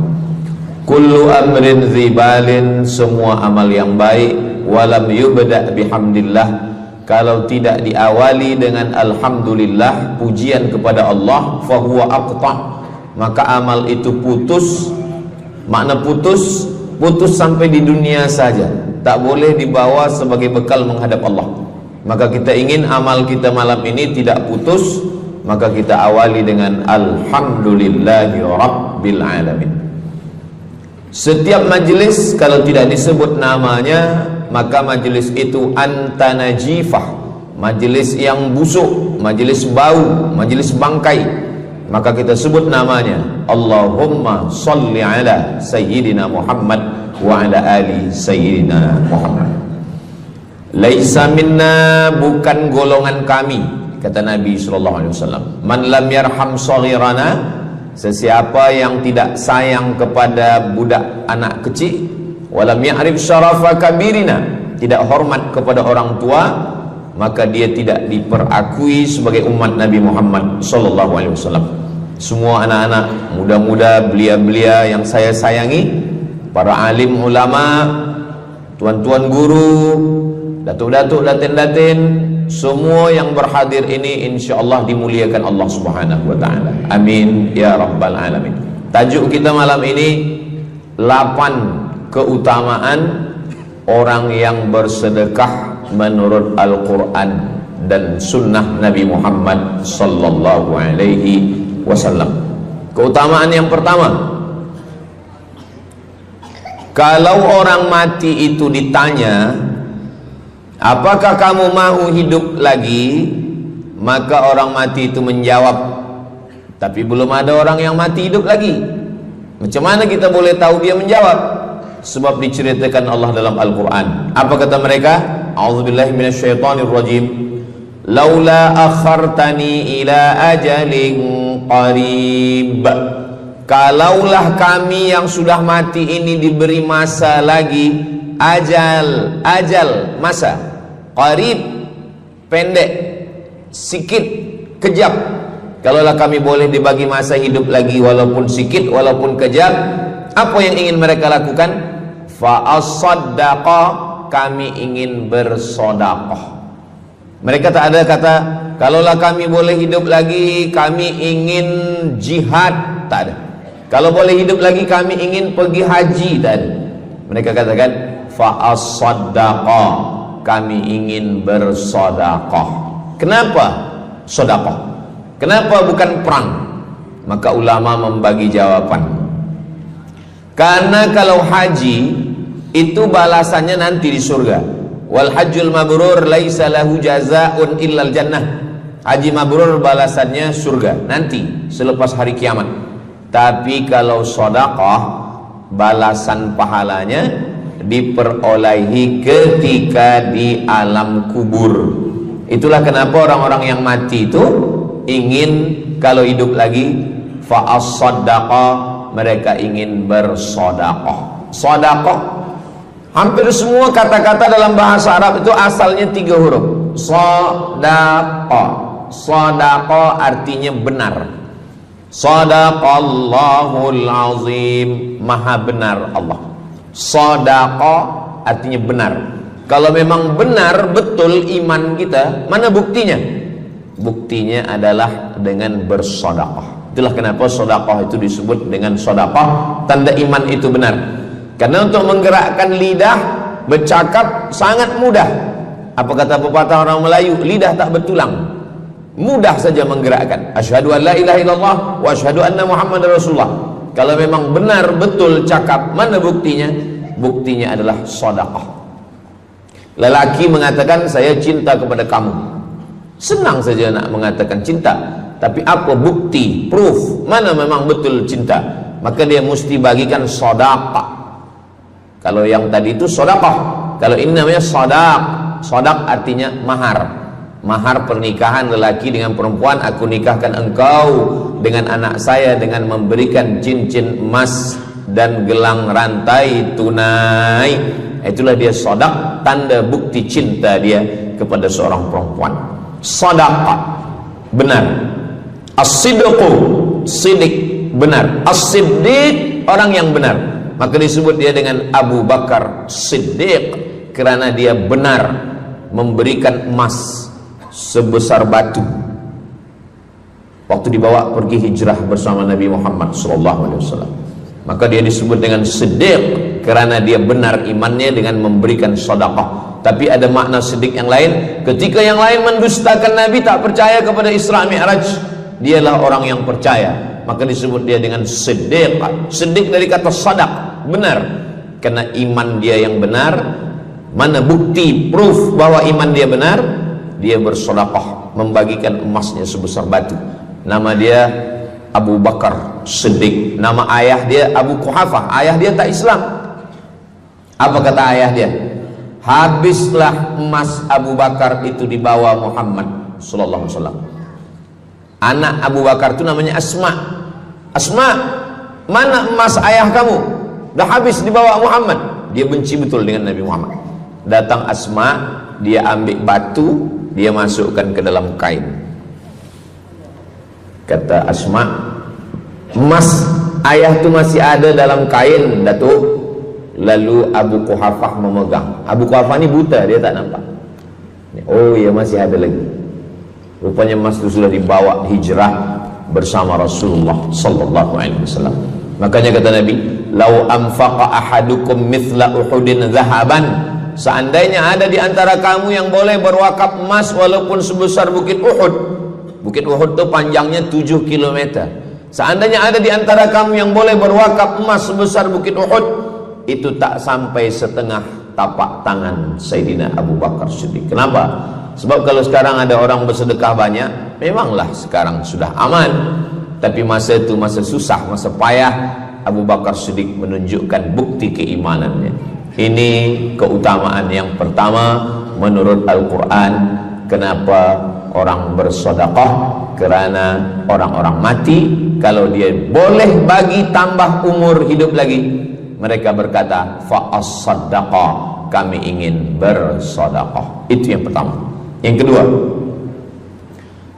[SPEAKER 1] Kullu amrin zibalin, semua amal yang baik, walam yubda' bihamdillah, kalau tidak diawali dengan alhamdulillah, pujian kepada Allah, fahuwa aqta', maka amal itu putus. Makna putus, putus sampai di dunia saja, tak boleh dibawa sebagai bekal menghadap Allah. Maka kita ingin amal kita malam ini tidak putus, maka kita awali dengan alhamdulillahi rabbil alamin. Setiap majlis kalau tidak disebut namanya, maka majlis itu anta najifah, majlis yang busuk, majlis bau, majlis bangkai. Maka kita sebut namanya, Allahumma salli ala Sayyidina Muhammad wa ala ali Sayyidina Muhammad. Laisa minna, bukan golongan kami, kata Nabi SAW. Man lam yarham saghirana, sesiapa yang tidak sayang kepada budak anak kecil, walam ya'rif syarafa kabirina, tidak hormat kepada orang tua, maka dia tidak diperakui sebagai umat Nabi Muhammad SAW. Semua anak-anak muda-muda, belia-belia yang saya sayangi, para alim ulama, tuan-tuan guru, datuk-datuk, datin-datin, semua yang berhadir ini insyaallah dimuliakan Allah Subhanahu wa taala. Amin ya rabbal alamin. Tajuk kita malam ini 8 keutamaan orang yang bersedekah menurut Al-Qur'an dan sunnah Nabi Muhammad sallallahu alaihi wasallam. Keutamaan yang pertama, kalau orang mati itu ditanya, apakah kamu mau hidup lagi? Maka orang mati itu menjawab, tapi belum ada orang yang mati hidup lagi. Macam mana kita boleh tahu dia menjawab? Sebab diceritakan Allah dalam Al-Quran. Apa kata mereka? A'udzubillahi minasyaitonirrajim. Laula akhartani ila ajalin qarib, kalaulah kami yang sudah mati ini diberi masa lagi, ajal masa, qarib pendek, sikit, kejap. Kalaulah kami boleh dibagi masa hidup lagi walaupun sikit, walaupun kejap, apa yang ingin mereka lakukan? Fa as-saddaqa, kami ingin bersodaqah. Mereka tak ada kata, kalaulah kami boleh hidup lagi, kami ingin jihad, tak ada. Kalau boleh hidup lagi, kami ingin pergi haji, tak ada. Mereka katakan, fa as-saddaqa, kami ingin bersodaqah. Kenapa sodaqah? Kenapa bukan perang? Maka ulama membagi jawaban. Karena kalau haji itu balasannya nanti di surga. Wal hajjul mabrur laisa lahu jazaa'un illal jannah. Haji mabrur balasannya surga nanti selepas hari kiamat. Tapi kalau sedekah, balasan pahalanya diperolehi ketika di alam kubur. Itulah kenapa orang-orang yang mati itu ingin kalau hidup lagi, fa as-saddaqa, mereka ingin bersedekah. Sedekah, hampir semua kata-kata dalam bahasa Arab itu asalnya 3 huruf. Sadaqah. Sadaqah artinya benar. Sadaqallahul azim, maha benar Allah. Sadaqah artinya benar. Kalau memang benar betul iman kita, mana buktinya? Buktinya adalah dengan bersedekah. Itulah kenapa sedekah itu disebut dengan sedekah, tanda iman itu benar. Karena untuk menggerakkan lidah bercakap sangat mudah. Apa kata pepatah orang Melayu? Lidah tak bertulang, mudah saja menggerakkan. Asyhadu an la ilaha illallah wa asyhadu anna Muhammadar Rasulullah. Kalau memang benar betul cakap, mana buktinya? Buktinya adalah sedekah. Lelaki mengatakan saya cinta kepada kamu, senang saja nak mengatakan cinta, tapi apa bukti, proof, mana memang betul cinta? Maka dia mesti bagikan sedekah. Kalau yang tadi itu sedekah, kalau ini namanya sadaq. Sadaq artinya mahar. Mahar pernikahan lelaki dengan perempuan, aku nikahkan engkau dengan anak saya dengan memberikan cincin emas dan gelang rantai tunai. Itulah dia sadaq, tanda bukti cinta dia kepada seorang perempuan. Sadaqah, benar.
[SPEAKER 2] As-sidqu, sidik, benar. As-siddiq, orang yang benar. Maka disebut dia dengan Abu Bakar Siddiq, kerana dia benar memberikan emas sebesar batu waktu dibawa pergi hijrah bersama Nabi Muhammad SAW. Maka dia disebut dengan Siddiq kerana dia benar imannya dengan memberikan sedekah. Tapi ada makna siddiq yang lain. Ketika yang lain mendustakan Nabi, tak percaya kepada Isra Mi'raj, dialah orang yang percaya. Maka disebut dia dengan Siddiq. Siddiq dari kata sadaq, benar. Karena iman dia yang benar. Mana bukti, proof bahwa iman dia benar? Dia bersedekah, membagikan emasnya sebesar batu. Nama dia Abu Bakar Siddiq. Nama ayah dia Abu Quhafah. Ayah dia tak Islam. Apa kata ayah dia? Habislah emas Abu Bakar itu dibawa Muhammad sallallahu alaihi wasallam. Anak Abu Bakar itu namanya Asma. Asma, mana emas ayah kamu? Dah habis dibawa Muhammad. Dia benci betul dengan Nabi Muhammad. Datang Asma, dia ambil batu, dia masukkan ke dalam kain. Kata Asma, emas ayah tu masih ada dalam kain, Datuk. Lalu Abu Quhafah memegang. Abu Quhafah ni buta, dia tak nampak. Oh ya, masih ada lagi. Rupanya emas itu sudah dibawa hijrah bersama Rasulullah sallallahu alaihi wasallam. Makanya kata Nabi, "Lau anfaqa ahadukum mithla Uhudin zahaban." Seandainya ada di antara kamu yang boleh berwakaf emas walaupun sebesar bukit Uhud. Bukit Uhud itu panjangnya 7 km. Seandainya ada di antara kamu yang boleh berwakaf emas sebesar bukit Uhud, itu tak sampai setengah tapak tangan Sayyidina Abu Bakar Siddiq. Kenapa? Sebab kalau sekarang ada orang bersedekah banyak, memanglah sekarang sudah aman. Tapi masa itu masa susah, masa payah, Abu Bakar Siddiq menunjukkan bukti keimanannya. Ini keutamaan yang pertama menurut Al-Quran. Kenapa orang bersedekah? Kerana orang-orang mati, kalau dia boleh bagi tambah umur hidup lagi, mereka berkata, fa'as-saddaqa, kami ingin bersedekah. Itu yang pertama. Yang kedua,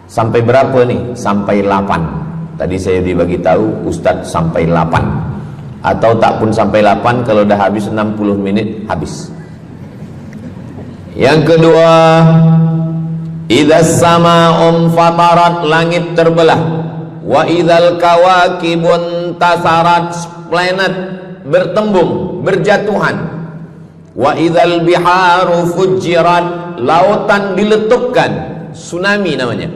[SPEAKER 2] sampai berapa nih? Sampai 8. Tadi saya dibagi tahu Ustadz sampai 8. Atau tak pun sampai 8, kalau dah habis 60 menit habis. Yang kedua, idzas sama'um fatarat, langit terbelah. Wa idzal kawakibun tasarat, planet bertembung, berjatuhan. Wa idzal biharu fujirat, lautan diletupkan, tsunami namanya.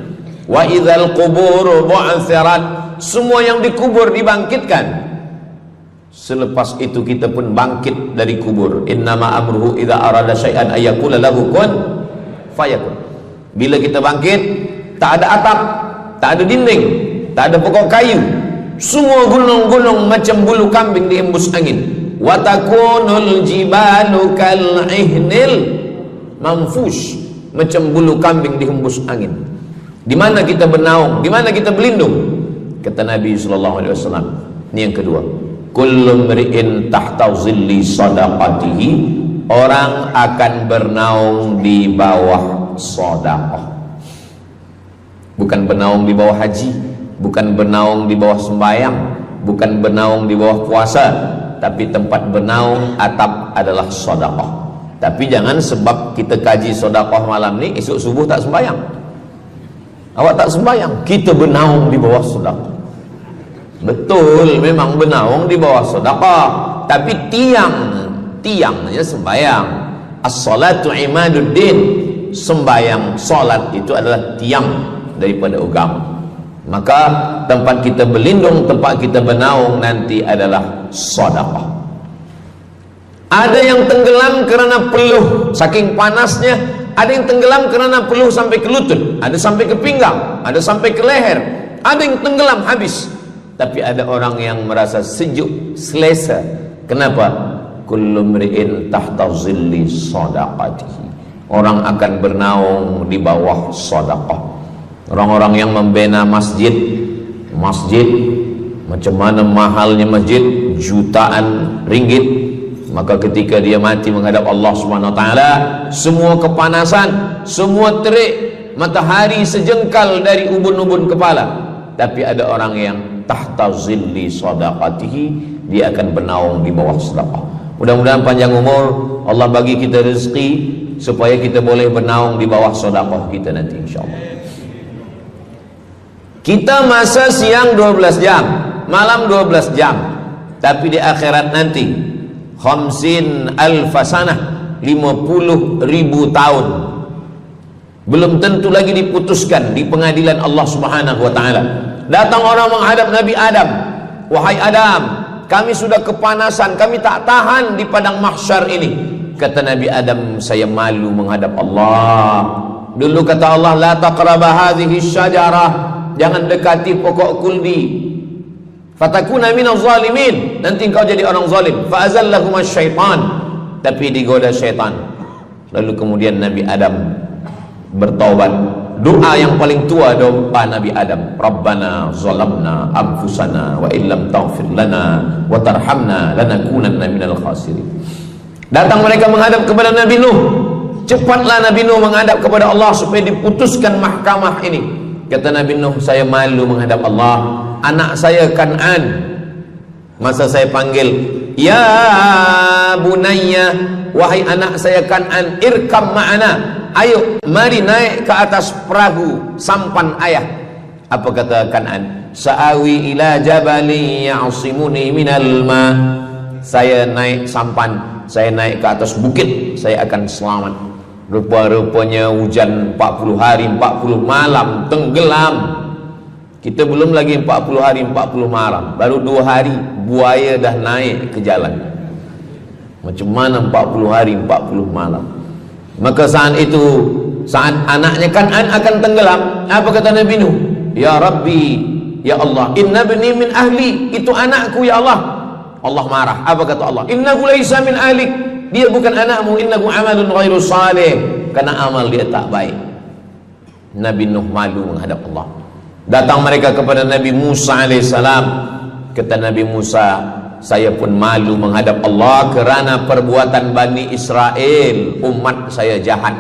[SPEAKER 2] Wa idzal quburu bu'thirat, semua yang dikubur dibangkitkan. Selepas itu kita pun bangkit dari kubur. Innama amruhu idza arada syai'an ayyakula lahu kun fayakun. Bila kita bangkit, tak ada atap, tak ada dinding, tak ada pokok kayu. Semua gunung-gunung macam bulu kambing dihembus angin. Wa takunul jibalu kal ihnil manfush, macam bulu kambing dihembus angin. Di mana kita bernaung? Di mana kita berlindung? Kata Nabi sallallahu alaihi wasallam. Ini yang kedua. Kullu mri'in tahta zilli sadaqatihi, orang akan bernaung di bawah sedekah. Bukan bernaung di bawah haji, bukan bernaung di bawah sembahyang, bukan bernaung di bawah puasa, tapi tempat bernaung atap adalah sedekah. Tapi jangan sebab kita kaji sedekah malam ni, esok subuh tak sembahyang. Awak tak sembahyang, kita bernaung di bawah sedekah. Betul, memang bernaung di bawah sedekah, tapi tiangnya sembahyang. As-salatu imaduddin, sembahyang, salat itu adalah tiang daripada agama. Maka tempat kita berlindung, tempat kita bernaung nanti adalah sedekah. Ada yang tenggelam kerana peluh saking panasnya, ada yang tenggelam kerana peluh sampai ke lutut, ada sampai ke pinggang, ada sampai ke leher, ada yang tenggelam habis. Tapi ada orang yang merasa sejuk, selesa. Kenapa? Kullu mri'in tahta zilli sadaqatihi, orang akan bernaung di bawah sedekah. Orang-orang yang membina masjid, macam mana mahalnya masjid, jutaan ringgit, maka ketika dia mati menghadap Allah Subhanahu wa taala, semua kepanasan, semua terik, matahari sejengkal dari ubun-ubun kepala, tapi ada orang yang tahta zilli sadaqatihi, dia akan bernaung di bawah sedekah. Mudah-mudahan panjang umur, Allah bagi kita rezeki supaya kita boleh bernaung di bawah sedekah kita nanti insyaallah. Kita masa siang 12 jam, malam 12 jam, tapi di akhirat nanti 50 alfasanah, 50.000 tahun, belum tentu lagi diputuskan di pengadilan Allah Subhanahu wa taala. Datang orang menghadap Nabi Adam, wahai Adam, kami sudah kepanasan, kami tak tahan di padang mahsyar ini. Kata Nabi Adam, saya malu menghadap Allah. Dulu kata Allah, la taqraba hadhihi syajarah, jangan dekati pokok kuldi, fatakuna minaz zalimin, nanti engkau jadi orang zalim. Fa azallahumas syaitan, tapi digoda syaitan. Lalu kemudian Nabi Adam bertaubat. Doa yang paling tua doa Nabi Adam, Rabbana zalamna anfusana wa illam taghfir lana wa tarhamna lanakunanna minal khasirin. Datang mereka menghadap kepada Nabi Nuh. Cepatlah Nabi Nuh menghadap kepada Allah supaya diputuskan mahkamah ini. Kata Nabi Nuh, saya malu menghadap Allah. Anak saya Kan'an, masa saya panggil, ya bunayya, wahai anak saya Kan'an, irkam ma'ana, ayo mari naik ke atas perahu sampan ayah. Apa kata Kan'an? Sa'awi ila jabali ya'simuni minal ma, saya naik sampan, saya naik ke atas bukit, saya akan selamat. Rupa-rupanya hujan 40 hari 40 malam tenggelam. Kita belum lagi 40 hari 40 malam, baru 2 hari buaya dah naik ke jalan. Macam mana 40 hari 40 malam? Maka saat itu, saat anaknya Kan'an akan tenggelam, apa kata Nabi Nuh? Ya Rabbi, ya Allah, inna bni min ahli, itu anakku ya Allah. Allah marah. Apa kata Allah? Innahu laisa min ahlik, dia bukan anakmu. Innahu amalun ghairu salih, karena amal dia tak baik. Nabi Nuh malu menghadap Allah. Datang mereka kepada Nabi Musa alaihissalam. Kata Nabi Musa, saya pun malu menghadap Allah kerana perbuatan Bani Israel, umat saya jahat.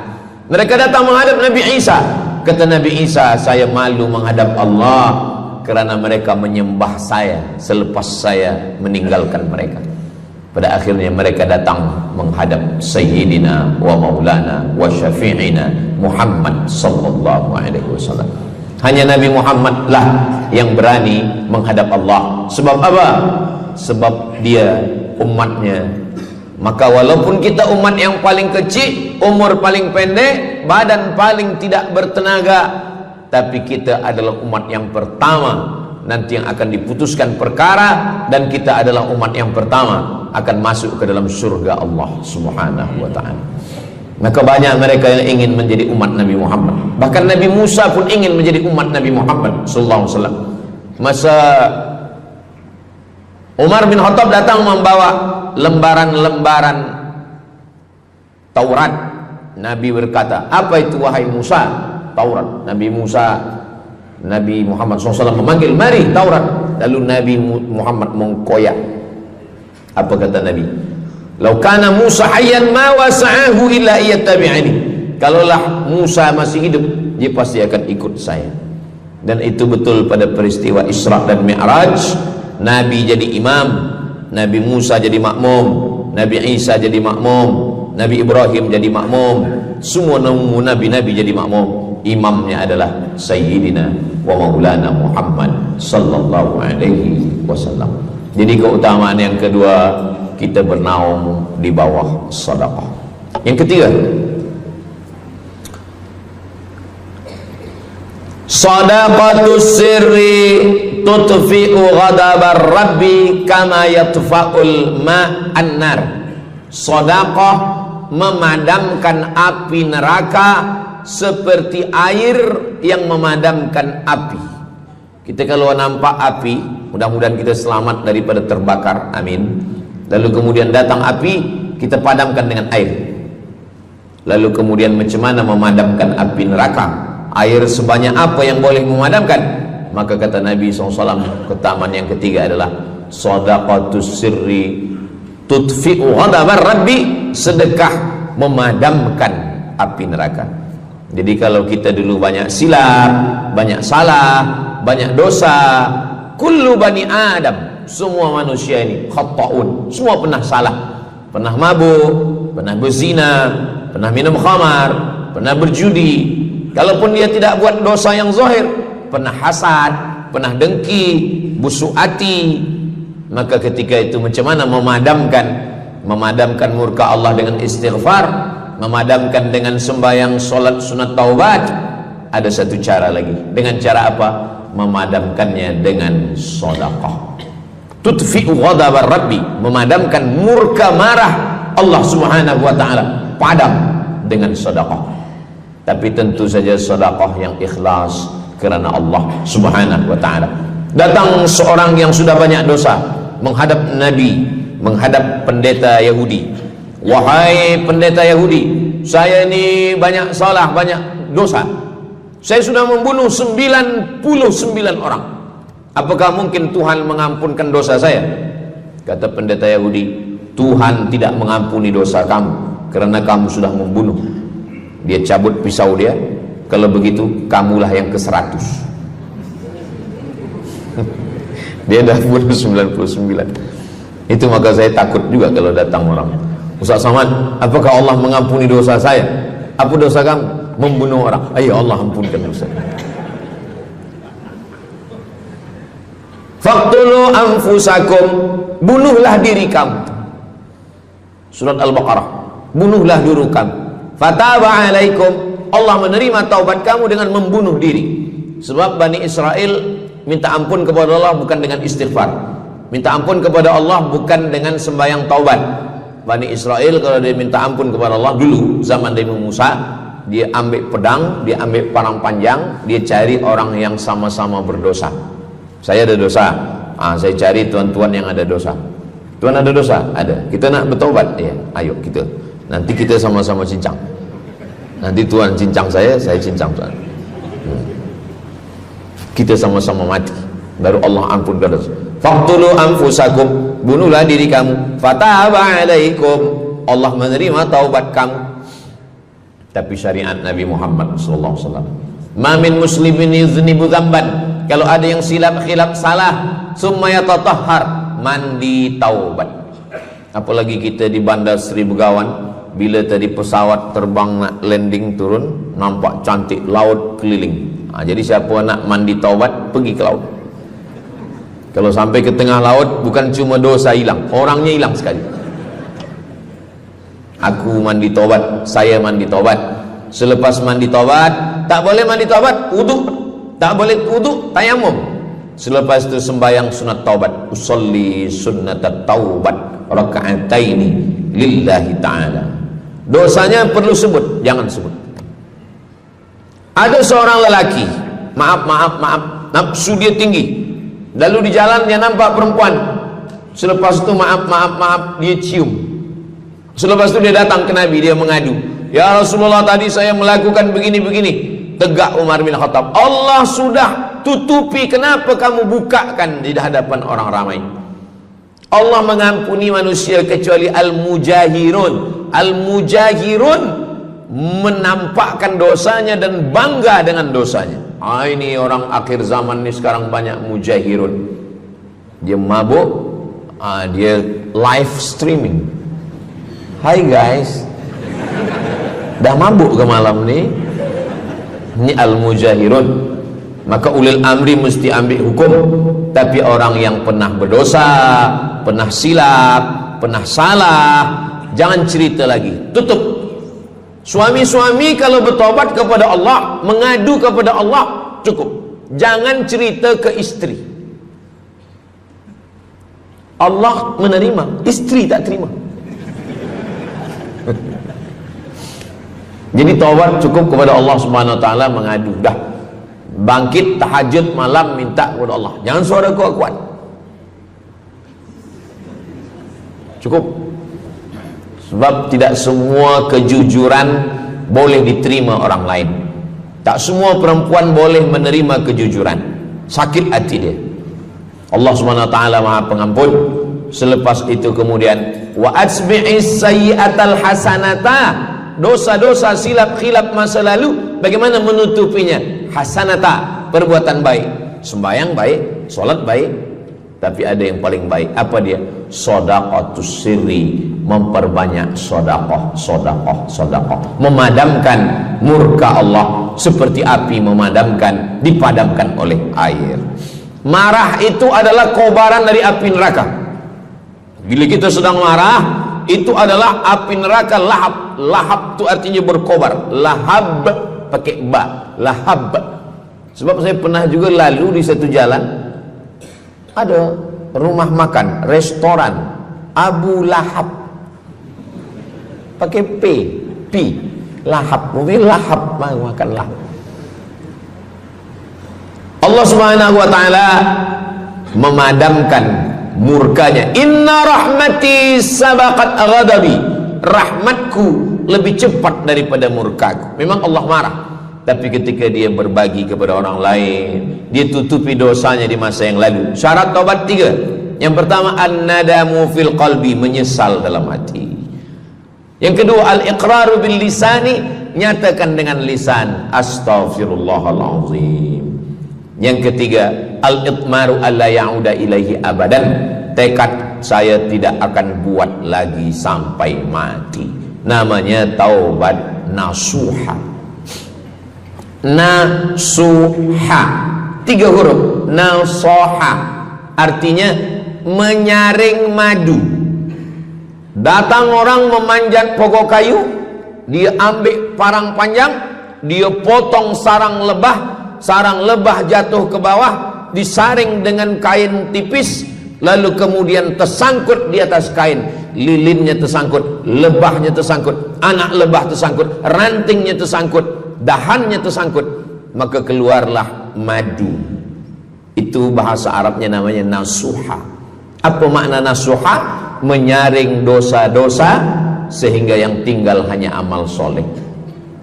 [SPEAKER 2] Mereka datang menghadap Nabi Isa. Kata Nabi Isa, saya malu menghadap Allah kerana mereka menyembah saya selepas saya meninggalkan mereka. Pada akhirnya mereka datang menghadap Sayyidina wa Maulana wa Syafi'ina Muhammad sallallahu alaihi wasallam. Hanya Nabi Muhammad lah yang berani menghadap Allah. Sebab apa? Sebab dia umatnya. Maka walaupun kita umat yang paling kecil, umur paling pendek, badan paling tidak bertenaga, tapi kita adalah umat yang pertama nanti yang akan diputuskan perkara, dan kita adalah umat yang pertama akan masuk ke dalam surga Allah Subhanahu wa ta'ala. Maka banyak mereka yang ingin menjadi umat Nabi Muhammad. Bahkan Nabi Musa pun ingin menjadi umat Nabi Muhammad sallallahu alaihi wasallam. Masa Umar bin Khattab datang membawa lembaran-lembaran Taurat, Nabi berkata, apa itu wahai Musa? Taurat. Nabi Muhammad SAW memanggil, mari Taurat. Lalu Nabi Muhammad mengkoyak. Apa kata Nabi? Lau kana Musa hayyan ma wasa'ahu illa iyattabi'ani. Kalaulah Musa masih hidup, dia pasti akan ikut saya. Dan itu betul pada peristiwa Isra dan Mi'raj. Nabi jadi imam, Nabi Musa jadi makmum, Nabi Isa jadi makmum, Nabi Ibrahim jadi makmum, semua nabi-nabi jadi makmum. Imamnya adalah Sayyidina wa Maulana Muhammad sallallahu alaihi wasallam. Jadi keutamaan yang kedua, kita bernaung di bawah sedekah. Yang ketiga, sadaqatus sirri tutfi'u ghadabar rabbi kama yatfa'ul ma'an nar. Sedekah memadamkan api neraka seperti air yang memadamkan api. Kita kalau nampak api, mudah-mudahan kita selamat daripada terbakar, amin. Lalu kemudian datang api, kita padamkan dengan air. Lalu kemudian macam mana memadamkan api neraka? Air sebanyak apa yang boleh memadamkan? Maka kata Nabi SAW, keutamaan yang ketiga adalah sadaqatus sirri tutfi'u ghadabar rabbi, sedekah memadamkan api neraka. Jadi kalau kita dulu banyak silap, banyak salah, banyak dosa. Kullu bani Adam, semua manusia ini khata'un, semua pernah salah, pernah mabuk, pernah berzina, pernah minum khamar, pernah berjudi. Kalaupun dia tidak buat dosa yang zahir, pernah hasad, pernah dengki, busuk hati. Maka ketika itu macam mana memadamkan murka Allah dengan istighfar, memadamkan dengan sembahyang, solat, sunat, taubat? Ada satu cara lagi. Dengan cara apa? Memadamkannya dengan sedekah. Tudfi'u ghadabar rabbi, memadamkan murka marah Allah Subhanahu wa taala, padam dengan sedekah. Tapi tentu saja sedekah yang ikhlas kerana Allah Subhanahu wa taala. Datang seorang yang sudah banyak dosa menghadap Nabi, menghadap pendeta Yahudi. Wahai pendeta Yahudi, saya ini banyak salah, banyak dosa. Saya sudah membunuh 99 orang. Apakah mungkin Tuhan mengampunkan dosa saya? Kata pendeta Yahudi, Tuhan tidak mengampuni dosa kamu kerana kamu sudah membunuh. Dia cabut pisau dia. Kalau begitu, kamulah yang ke-100. Dia dah bunuh 99. Itu maka saya takut juga kalau datang orang, Ustaz Somad, apakah Allah mengampuni dosa saya? Apa dosa kamu? Membunuh orang. Ayo Allah ampunkan dosa. Faqtulu anfusakum, bunuhlah diri kamu. Surat Al-Baqarah. Bunuhlah diri kamu. Fataba alaikum, Allah menerima taubat kamu dengan membunuh diri. Sebab Bani Israel minta ampun kepada Allah bukan dengan istighfar, minta ampun kepada Allah bukan dengan sembahyang taubat. Bani Israel kalau dia minta ampun kepada Allah dulu zaman Nabi Musa, dia ambil pedang, dia ambil parang panjang, dia cari orang yang sama-sama berdosa. Saya ada dosa, saya cari tuan-tuan yang ada dosa. Tuan ada dosa? Ada. Kita nak bertaubat? Ya, ayo kita. Nanti kita sama-sama cincang. Nanti tuan cincang saya cincang tuan. Kita sama-sama mati, baru Allah ampunkan dosa. Faqtulu anfusakum, bunuhlah diri kamu. Fataba alaikum, Allah menerima taubat kamu. Tapi syariat Nabi Muhammad sallallahu alaihi wasallam, ma min muslimin yuznibu dzamban, kalau ada yang silap khilaf salah, summa yatatahhar, mandi taubat. Apalagi kita di Bandar Seri Begawan, bila tadi pesawat terbang nak landing turun, nampak cantik laut keliling. Jadi siapa nak mandi taubat, pergi ke laut. Kalau sampai ke tengah laut, bukan cuma dosa hilang, orangnya hilang sekali. Aku mandi taubat, saya mandi taubat. Selepas mandi taubat, tak boleh mandi taubat, wudu. Tak boleh wudu, tayamum. Selepas itu sembahyang sunat taubat. Usolli sunnatat taubat raka'ataini lillahi ta'ala. Dosanya perlu sebut, jangan sebut. Ada seorang lelaki, maaf, nafsu dia tinggi. Lalu di jalan dia nampak perempuan. Selepas itu maaf, dia cium. Selepas itu dia datang ke Nabi, dia mengadu, ya Rasulullah, tadi saya melakukan begini-begini. Tegak Umar bin Khattab, Allah sudah tutupi, kenapa kamu bukakan di hadapan orang ramai? Allah mengampuni manusia kecuali al-mujahirun. Al-mujahirun menampakkan dosanya dan bangga dengan dosanya. Ini orang akhir zaman ni sekarang banyak mujahirun. Dia mabuk, dia live streaming. Hai guys, dah mabuk ke malam ni? Ini al-mujahirun. Maka ulil amri mesti ambil hukum. Tapi orang yang pernah berdosa, pernah silap, pernah salah, jangan cerita lagi, tutup. Suami-suami kalau bertobat kepada Allah, mengadu kepada Allah, cukup. Jangan cerita ke istri. Allah menerima, istri tak terima. Jadi taubat cukup kepada Allah Subhanahu wa taala, mengadu dah. Bangkit tahajud malam minta kepada Allah. Jangan suara kuat-kuat. Cukup. Sebab tidak semua kejujuran boleh diterima orang lain. Tak semua perempuan boleh menerima kejujuran. Sakit hati dia. Allah Subhanahu wa taala Maha Pengampun. Selepas itu kemudian wa asbi'is sayyi'atal hasanata, dosa-dosa silap khilaf masa lalu bagaimana menutupinya? Hasanata, perbuatan baik. sembahyang baik, sholat baik, tapi ada yang paling baik. Apa dia? Shadaqatus sirri, memperbanyak sedekah, memadamkan murka Allah seperti api dipadamkan oleh air. Marah itu adalah kobaran dari api neraka. Bila kita sedang marah, itu adalah api neraka lahab. Lahab itu artinya berkobar. Lahab pakai ba, lahab. Sebab saya pernah juga lalu di satu jalan, ada rumah makan, restoran Abu Lahab, pakai P, lahab, mungkin lahab, makan lahab. Allah Subhanahu wa taala memadamkan murkanya. Inna rahmati sabaqat ghadabi, rahmatku lebih cepat daripada murkaku. Memang Allah marah, tapi ketika dia berbagi kepada orang lain, dia tutupi dosanya di masa yang lalu. Syarat taubat 3. Yang pertama, an-nadamu fil qalbi, menyesal dalam hati. Yang kedua, al-iqraru bil lisani, nyatakan dengan lisan, astaghfirullahalazim. Yang ketiga, al-itmaru alla ya'uda ilaihi abadan, tekad saya tidak akan buat lagi sampai mati. Namanya taubat nasuha. Nasuha 3 huruf. Nasoha artinya menyaring madu. Datang orang memanjat pokok kayu, dia ambil parang panjang, dia potong sarang lebah jatuh ke bawah, disaring dengan kain tipis, lalu kemudian tersangkut di atas kain, lilinnya tersangkut, lebahnya tersangkut, anak lebah tersangkut, rantingnya tersangkut, dahannya tersangkut, maka keluarlah madu. Itu bahasa Arabnya namanya nasuha. Apa makna nasuha? Menyaring dosa-dosa sehingga yang tinggal hanya amal soleh,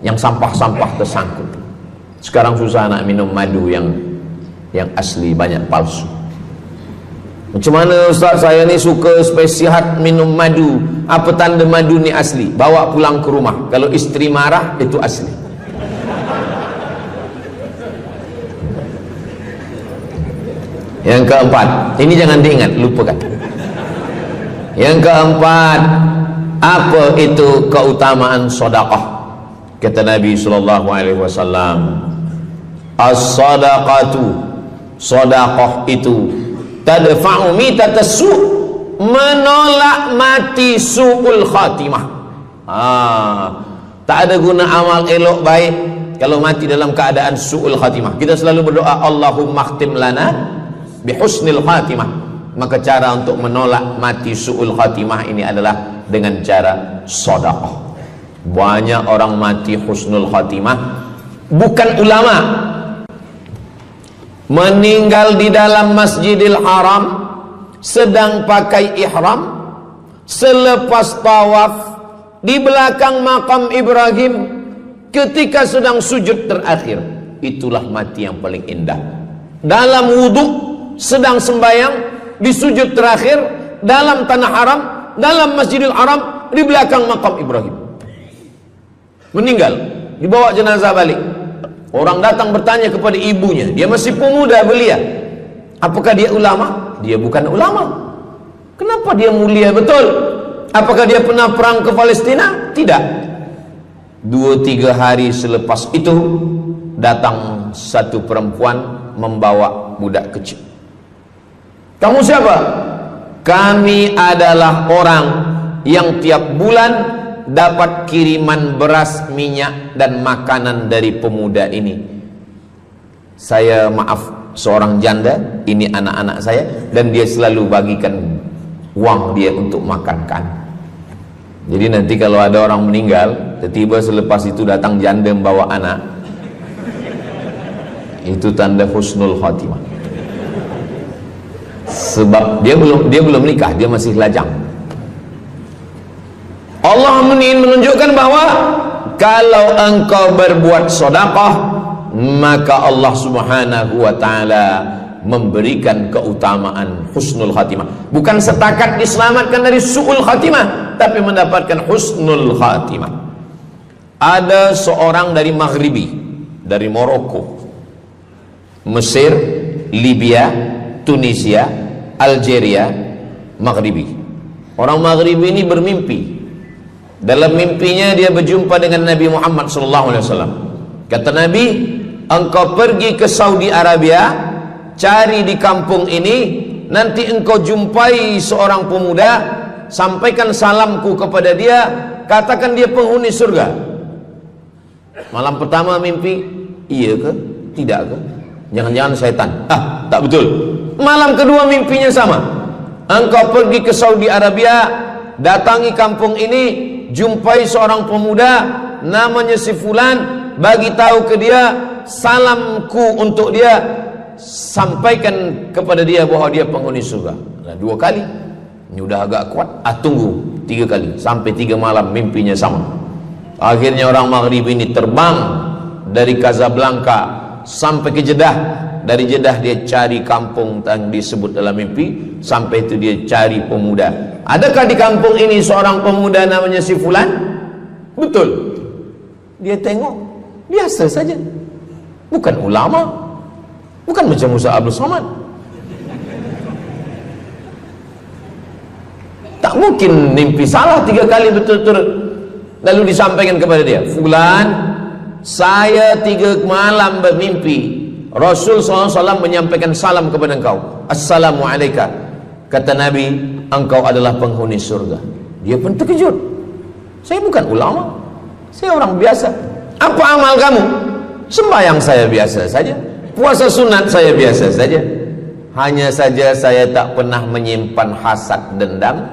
[SPEAKER 2] yang sampah-sampah tersangkut. Sekarang susah nak minum madu yang asli, banyak palsu. Macam mana Ustaz, saya ni suka spesihat minum madu. Apa tanda madu ni asli? Bawa pulang ke rumah, kalau istri marah itu asli. Yang keempat, ini jangan diingat, lupakan. Yang keempat, apa itu keutamaan sedekah? Kata Nabi sallallahu alaihi wasallam, as-sadaqatu, sedekah itu tadfa'u mitatas su', menolak mati su'ul khatimah. Tak ada guna amal elok baik kalau mati dalam keadaan su'ul khatimah. Kita selalu berdoa, Allahumma khtim lana bihusnil khatimah. Maka cara untuk menolak mati su'ul khatimah ini adalah dengan cara sedekah. Banyak orang mati husnul khatimah, bukan ulama, meninggal di dalam Masjidil Haram sedang pakai ihram, selepas tawaf di belakang makam Ibrahim ketika sedang sujud terakhir. Itulah mati yang paling indah. Dalam wudhu sedang sembahyang, di sujud terakhir dalam tanah haram, dalam Masjidil Haram, di belakang makam Ibrahim. Meninggal, dibawa jenazah balik. Orang datang bertanya kepada ibunya, dia masih pemuda belia, apakah dia ulama? Dia bukan ulama. Kenapa dia mulia betul? Apakah dia pernah perang ke Palestina? Tidak. 2-3 hari selepas itu datang satu perempuan membawa budak kecil. Kamu siapa? Kami adalah orang yang tiap bulan dapat kiriman beras, minyak dan makanan dari pemuda ini. Saya maaf, seorang janda, ini anak-anak saya, dan dia selalu bagikan uang dia untuk makankan. Jadi nanti kalau ada orang meninggal, tiba-tiba selepas itu datang janda membawa anak, itu tanda husnul khatimah. Sebab dia belum nikah, dia masih lajang. Allah ingin menunjukkan bahwa kalau engkau berbuat sedekah, maka Allah Subhanahu wa taala memberikan keutamaan husnul khatimah. Bukan setakat diselamatkan dari su'ul khatimah, tapi mendapatkan husnul khatimah. Ada seorang dari Maghribi, dari Maroko, Mesir, Libya, Tunisia, Algeria, Maghribi. Orang Maghribi ini bermimpi. Dalam mimpinya dia berjumpa dengan Nabi Muhammad SAW. Kata Nabi, engkau pergi ke Saudi Arabia, cari di kampung ini, nanti engkau jumpai seorang pemuda, sampaikan salamku kepada dia, katakan dia penghuni surga. Malam pertama mimpi, iya ke? Tidak ke? Jangan-jangan syaitan. Tak betul. Malam kedua mimpinya sama. Engkau pergi ke Saudi Arabia, datangi kampung ini, jumpai seorang pemuda namanya si fulan, bagi tahu ke dia, salamku untuk dia, sampaikan kepada dia bahwa dia penghuni surga. Nah, 2 kali. Ini udah agak kuat. Tunggu 3 kali, sampai 3 malam mimpinya sama. Akhirnya orang Maghrib ini terbang dari Casablanca sampai ke Jeddah. Dari Jeddah dia cari kampung yang disebut dalam mimpi. Sampai itu dia cari pemuda. Adakah di kampung ini seorang pemuda namanya si fulan? Betul. Dia tengok, biasa saja. Bukan ulama, bukan macam Musa Abdul Somad. Tak mungkin mimpi salah 3 kali betul-betul. Lalu disampaikan kepada dia, fulan, saya 3 malam bermimpi Rasul SAW menyampaikan salam kepada engkau. Assalamualaikum. Kata Nabi, engkau adalah penghuni surga. Dia pun terkejut. Saya bukan ulama, saya orang biasa. Apa amal kamu? Sembahyang saya biasa saja, puasa sunat saya biasa saja. Hanya saja saya tak pernah menyimpan hasad dendam,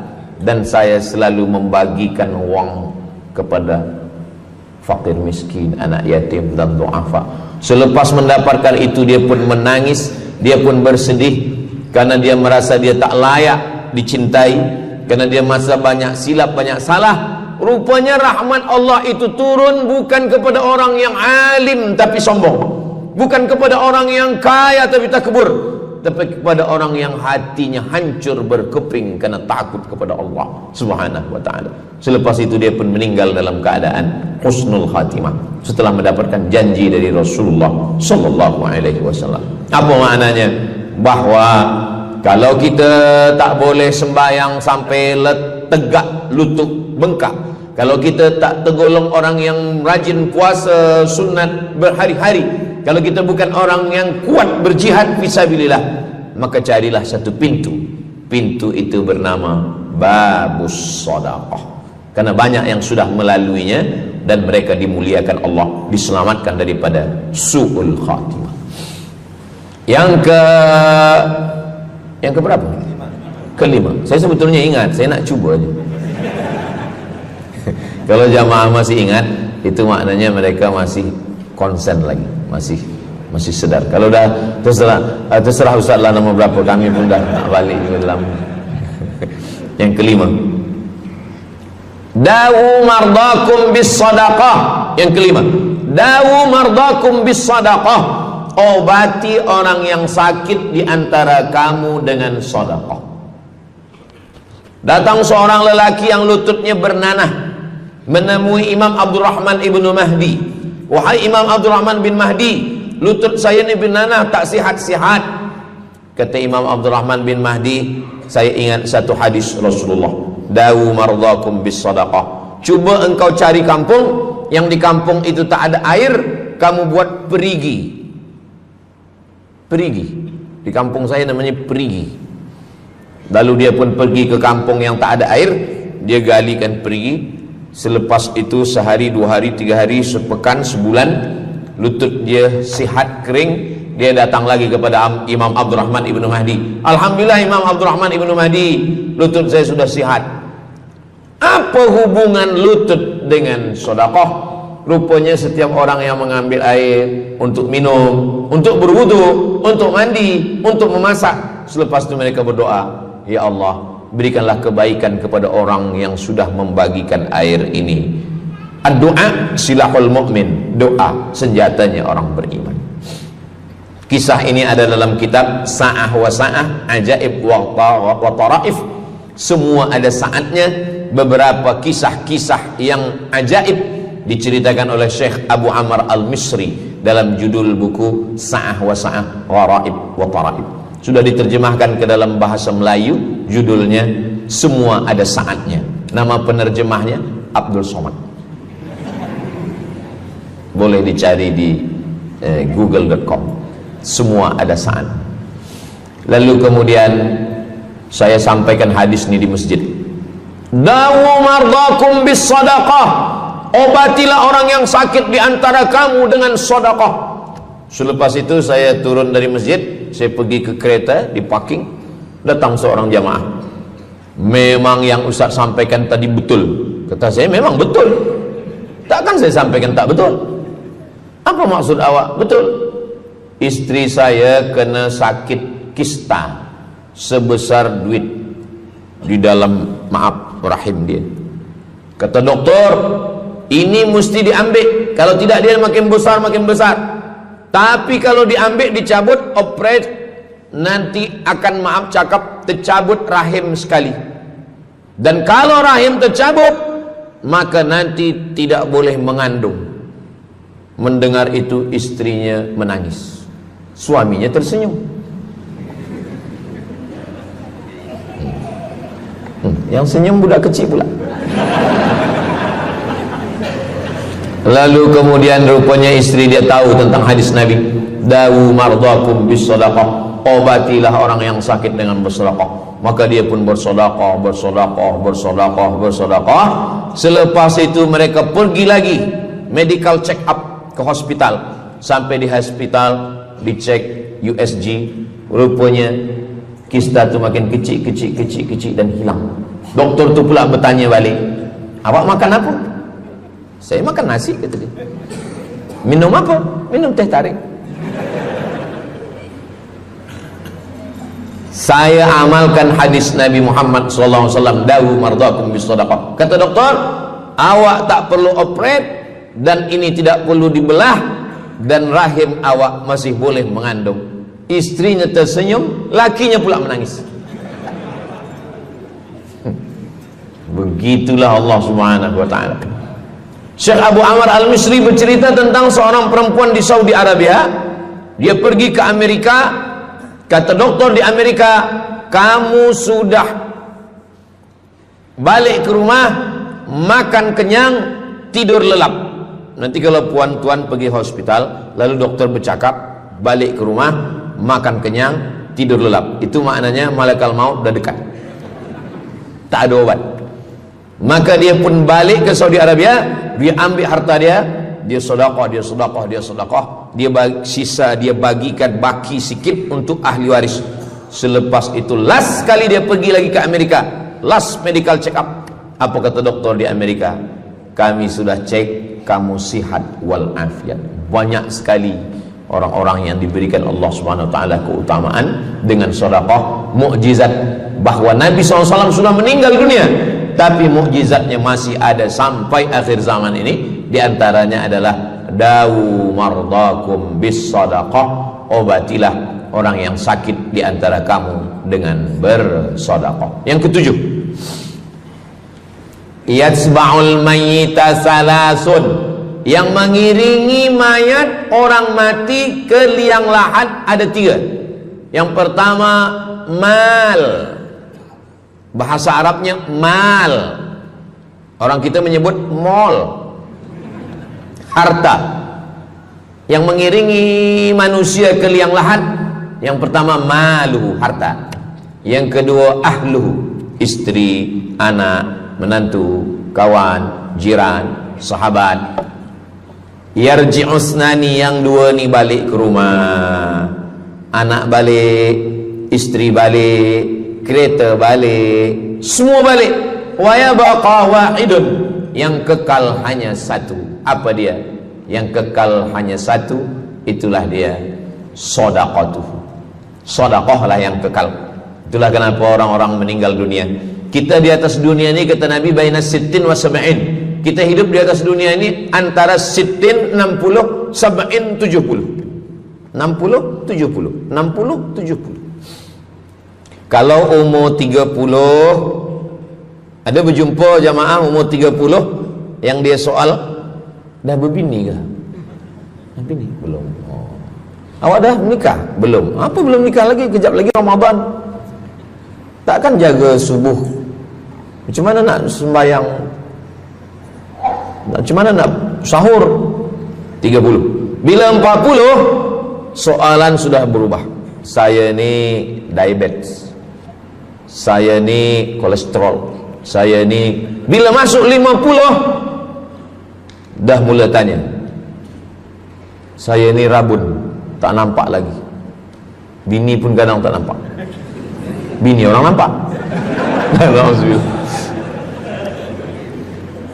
[SPEAKER 2] dan saya selalu membagikan uang kepada fakir miskin, anak yatim dan du'afa. Selepas mendapatkan itu dia pun menangis, dia pun bersedih karena dia merasa dia tak layak dicintai, karena dia masa banyak silap, banyak salah. Rupanya rahmat Allah itu turun bukan kepada orang yang alim tapi sombong, bukan kepada orang yang kaya tapi takbur, tapi kepada orang yang hatinya hancur berkeping karena takut kepada Allah Subhanahu wa ta'ala. Selepas itu dia pun meninggal dalam keadaan husnul khatimah setelah mendapatkan janji dari Rasulullah sallallahu alaihi wasallam. Apa maknanya? Bahwa kalau kita tak boleh sembahyang sampai tegak lutut bengkak, kalau kita tak tergolong orang yang rajin puasa sunat berhari-hari, kalau kita bukan orang yang kuat berjihad fisabilillah, maka carilah satu pintu. Pintu itu bernama babus sedekah. Karena banyak yang sudah melaluinya dan mereka dimuliakan Allah, diselamatkan daripada su'ul khatimah. Yang ke berapa? Kelima. Saya sebetulnya ingat, saya nak cuba aja. Kalau jamaah masih ingat, itu maknanya mereka masih konsen lagi, masih sedar. Kalau dah terserah Ustaz lah nama berapa, kami pun dah tak balik dalam. Yang kelima, dawu mardakum bis sadaqah. Yang kelima, dawu mardakum bis sadaqah. Obati orang yang sakit di antara kamu dengan sedekah. Datang seorang lelaki yang lututnya bernanah menemui Imam Abdurrahman ibnu Mahdi. Wahai Imam Abdurrahman bin Mahdi, lutut saya ini bernanah, tak sihat-sihat. Kata Imam Abdurrahman bin Mahdi, saya ingat satu hadis Rasulullah, dawu mardakum bis sadaqah. Cuba engkau cari kampung yang di kampung itu tak ada air, kamu buat perigi. Perigi. Di kampung saya namanya perigi. Lalu dia pun pergi ke kampung yang tak ada air, dia galikan perigi. Selepas itu sehari, 2 hari, 3 hari, sepekan, sebulan, lutut dia sihat kering. Dia datang lagi kepada Imam Abdurrahman ibnu Mahdi. Alhamdulillah Imam Abdurrahman ibnu Mahdi, lutut saya sudah sihat. Apa hubungan lutut dengan sedekah? Rupanya setiap orang yang mengambil air untuk minum, untuk berwudu, untuk mandi, untuk memasak, selepas itu mereka berdoa, ya Allah, berikanlah kebaikan kepada orang yang sudah membagikan air ini. Ad-du'a silahul mu'min, doa senjatanya orang beriman. Kisah ini ada dalam kitab Sa'ah wa Sa'ah, Ajaib wa Taraif. Semua ada saatnya. Beberapa kisah-kisah yang ajaib diceritakan oleh Syekh Abu Amr al-Misri dalam judul buku Sa'ah wa Sa'ah Gharaib wa Taraib. Sudah diterjemahkan ke dalam bahasa Melayu, judulnya Semua Ada Saatnya. Nama penerjemahnya Abdul Somad. Boleh dicari di google.com. Semua ada saat. Lalu kemudian saya sampaikan hadis ini di masjid. Dawu mardakum bis sadaqah. Obatilah orang yang sakit di antara kamu dengan sedekah. Selepas itu saya turun dari masjid, saya pergi ke kereta, di parking, datang seorang jamaah. Memang yang Ustaz sampaikan tadi betul. Kata saya, memang betul. Takkan saya sampaikan tak betul? Apa maksud awak? Betul. Istri saya kena sakit kista sebesar duit di dalam, maaf, rahim dia. Kata doktor, ini mesti diambil. Kalau tidak dia makin besar, makin besar. Tapi kalau diambil, dicabut, operate, nanti akan, maaf cakap, tercabut rahim sekali. Dan kalau rahim tercabut, maka nanti tidak boleh mengandung. Mendengar itu istrinya menangis. Suaminya tersenyum. Yang senyum budak kecil pula. Lalu kemudian rupanya istri dia tahu tentang hadis Nabi. Dawu mardakum bis sadaqah. Obatilah orang yang sakit dengan bersedekah. Maka dia pun bersedekah, bersedekah, bersedekah, bersedekah. Selepas itu mereka pergi lagi medical check up ke hospital. Sampai di hospital dicek USG, rupanya kista itu makin kecil, kecil, kecil, kecil dan hilang. Doktor tu pula bertanya balik, awak makan apa? Saya makan nasi, kata dia. Minum apa? Minum teh tarik. Saya amalkan hadis Nabi Muhammad SAW, dawu mardakum bis sadaqah. Kata doktor, awak tak perlu operate dan ini tidak perlu dibelah dan rahim awak masih boleh mengandung. Istrinya tersenyum, lakinya pula menangis. Begitulah Allah Subhanahu wa taala. Syekh Abu Amr Al-Misri bercerita tentang seorang perempuan di Saudi Arabia. Dia pergi ke Amerika. Kata doktor di Amerika, kamu sudah balik ke rumah, makan kenyang, tidur lelap. Nanti kalau puan-tuan pergi hospital, lalu dokter bercakap, balik ke rumah, makan kenyang, tidur lelap. Itu maknanya malaikat maut dah dekat. Tak ada obat. Maka dia pun balik ke Saudi Arabia, dia ambil harta dia, dia sedekah, dia sedekah, dia sedekah, dia sisa dia bagikan baki sikit untuk ahli waris. Selepas itu last kali dia pergi lagi ke Amerika, last medical check up. Apa kata doktor di Amerika? Kami sudah cek, kamu sihat wal afiat. Banyak sekali orang-orang yang diberikan Allah Subhanahu wa taala keutamaan dengan sedekah, mukjizat bahwa Nabi SAW sudah meninggal dunia, tapi mukjizatnya masih ada sampai akhir zaman ini. Di antaranya adalah dawu mardakum bis sadaqah, obatilah orang yang sakit di antara kamu dengan bersedekah. Yang ketujuh, yatsba'ul mayyita salasun, yang mengiringi mayat orang mati ke liang lahat ada tiga. Yang pertama mal, bahasa Arabnya mal, orang kita menyebut mall, harta. Yang mengiringi manusia ke liang lahat, yang pertama maluhu, harta. Yang kedua ahluhu, istri, anak, menantu, kawan, jiran, sahabat. Yarji'usnani, yang dua ni balik ke rumah, anak balik, istri balik, kereta balik, semua balik. Wa yabqa wahidun, yang kekal hanya satu. Apa dia? Yang kekal hanya satu, itulah dia sedekatuh. Sedekah lah yang kekal. Itulah kenapa orang-orang meninggal dunia. Kita di atas dunia ini, kata Nabi, baina sittin wa sab'in. Kita hidup di atas dunia ini antara sittin, 60, sab'in, 70. 60, 70, 60, 70. Kalau umur 30, ada berjumpa jamaah umur 30 yang dia soal, dah berbini ke? Bini? Belum. Oh. Awak dah menikah? Belum. Apa belum nikah lagi? Kejap lagi Ramadan. Takkan jaga subuh? Macam mana nak sembahyang? Macam mana nak sahur? 30. Bila 40, soalan sudah berubah. Saya ni diabetes, saya ni kolesterol, saya ni. Bila masuk 50, dah mula tanya, saya ni rabun, tak nampak lagi. Bini pun kadang tak nampak. Bini orang nampak.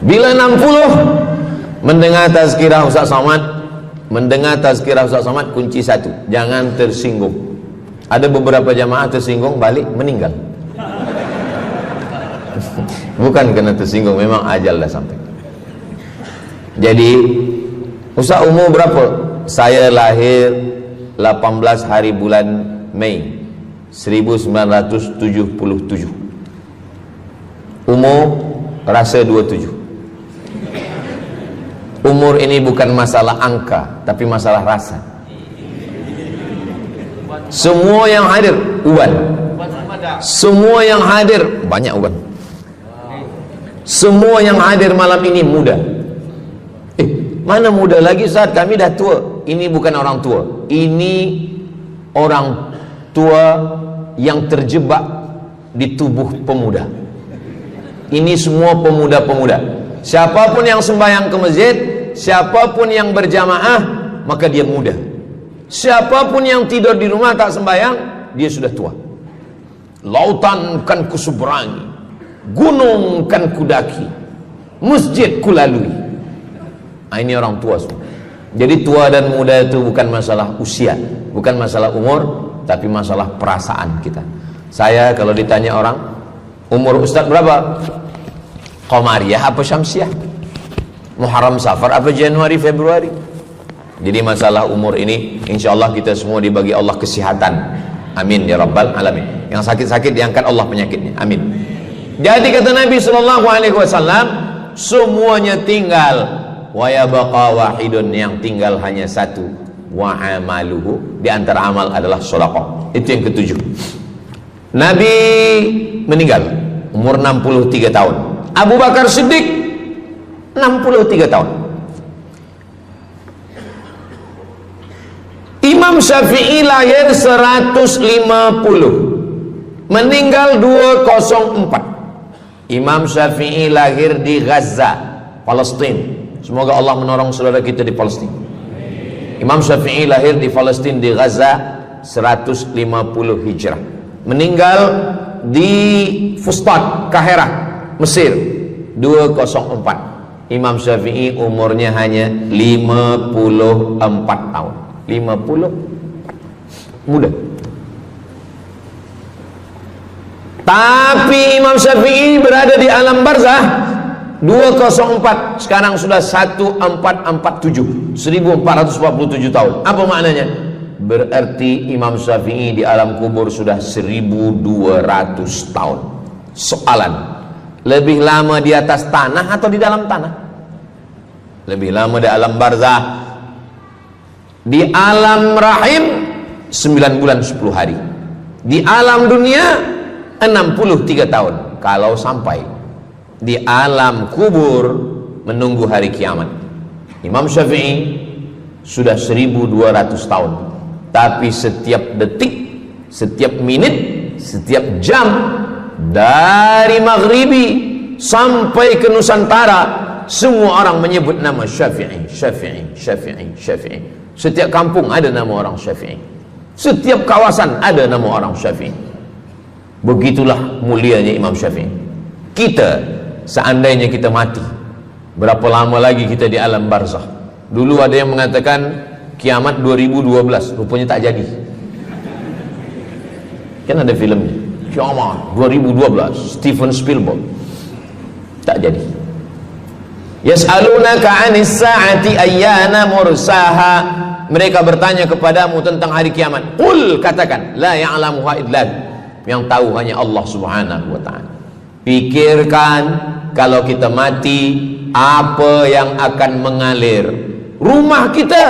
[SPEAKER 2] Bila 60, mendengar tazkirah Ustaz Somad, kunci satu, jangan tersinggung. Ada beberapa jamaah tersinggung, balik meninggal. Bukan kerana tersinggung, memang ajal dah sampai. Jadi, Ustaz umur berapa? Saya lahir 18 hari bulan Mei 1977. Umur rasa 27. Umur ini bukan masalah angka, tapi masalah rasa. Semua yang hadir uban. Semua yang hadir banyak uban. Semua yang hadir malam ini muda. Mana muda lagi Ustaz? Kami dah tua. Ini bukan orang tua. Ini orang tua yang terjebak di tubuh pemuda. Ini semua pemuda-pemuda. Siapapun yang sembahyang ke masjid, siapapun yang berjamaah, maka dia muda. Siapapun yang tidur di rumah tak sembahyang, dia sudah tua. Lautan kan kuseberangi, gunung kan kudaki, masjid kulalui. Ini orang tua semua. Jadi tua dan muda itu bukan masalah usia, bukan masalah umur, tapi masalah perasaan kita. Saya kalau ditanya orang, umur Ustaz berapa? Qamariyah apa Syamsiah? Muharram Safar apa Januari Februari? Jadi masalah umur ini insyaallah kita semua dibagi Allah kesihatan. Amin ya rabbal alamin. Yang sakit-sakit diangkat Allah penyakitnya. Amin. Jadi kata Nabi SAW, semuanya tinggal, wa yabqa wahidun, yang tinggal hanya satu, wa amaluhu, di antara amal adalah sedekah. Itu yang ketujuh. Nabi meninggal umur 63 tahun. Abu Bakar Siddiq 63 tahun. Imam Syafi'i lahir 150, meninggal 204. Imam Syafi'i lahir di Gaza, Palestina. Semoga Allah menolong saudara kita di Palestina. Imam Syafi'i lahir di Palestina, di Gaza 150 Hijrah. Meninggal di Fustat, Kahirah, Mesir 204. Imam Syafi'i umurnya hanya 54 tahun. 50 muda. Tapi Imam Syafi'i berada di alam barzah 204, sekarang sudah 1447, 1447 tahun. Apa maknanya? Berarti Imam Syafi'i di alam kubur sudah 1200 tahun. Soalan, lebih lama di atas tanah atau di dalam tanah? Lebih lama di alam barzah. Di alam rahim 9 bulan 10 hari. Di alam dunia 63 tahun. Kalau sampai di alam kubur menunggu hari kiamat. Imam Syafi'i sudah 1200 tahun. Tapi setiap detik, setiap menit, setiap jam, dari maghribi sampai ke Nusantara, semua orang menyebut nama Syafi'i, Syafi'i, Syafi'i, Syafi'i. Setiap kampung ada nama orang Syafi'i. Setiap kawasan ada nama orang Syafi'i. Begitulah mulianya Imam Syafi'i. Kita, seandainya kita mati, berapa lama lagi kita di alam barzah? Dulu ada yang mengatakan kiamat 2012, rupanya tak jadi. Kan ada filmnya, kiamat 2012, Steven Spielberg. Tak jadi. Yas'alunaka 'anis sa'ati ayyana mursaha. Mereka bertanya kepadamu tentang hari kiamat. Qul, katakan, la ya'lamuha illa hu. Yang tahu hanya Allah Subhanahu wa ta'ala. Pikirkan, kalau kita mati, apa yang akan mengalir? Rumah kita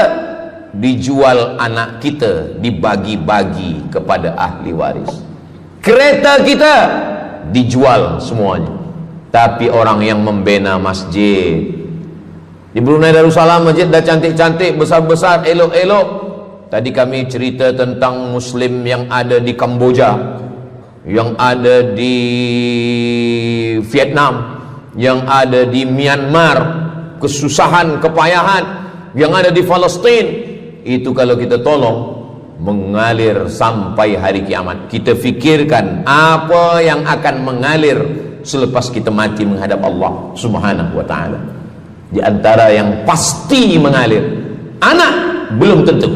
[SPEAKER 2] dijual anak kita, dibagi-bagi kepada ahli waris. Kereta kita dijual semuanya. Tapi orang yang membina masjid di Brunei Darussalam, masjid dah cantik-cantik, besar-besar, elok-elok. Tadi kami cerita tentang Muslim yang ada di Kamboja, yang ada di Vietnam, yang ada di Myanmar, kesusahan, kepayahan, yang ada di Palestin. Itu kalau kita tolong, mengalir sampai hari kiamat. Kita fikirkan apa yang akan mengalir selepas kita mati menghadap Allah Subhanahu wa ta'ala. Di antara yang pasti mengalir, anak belum tentu.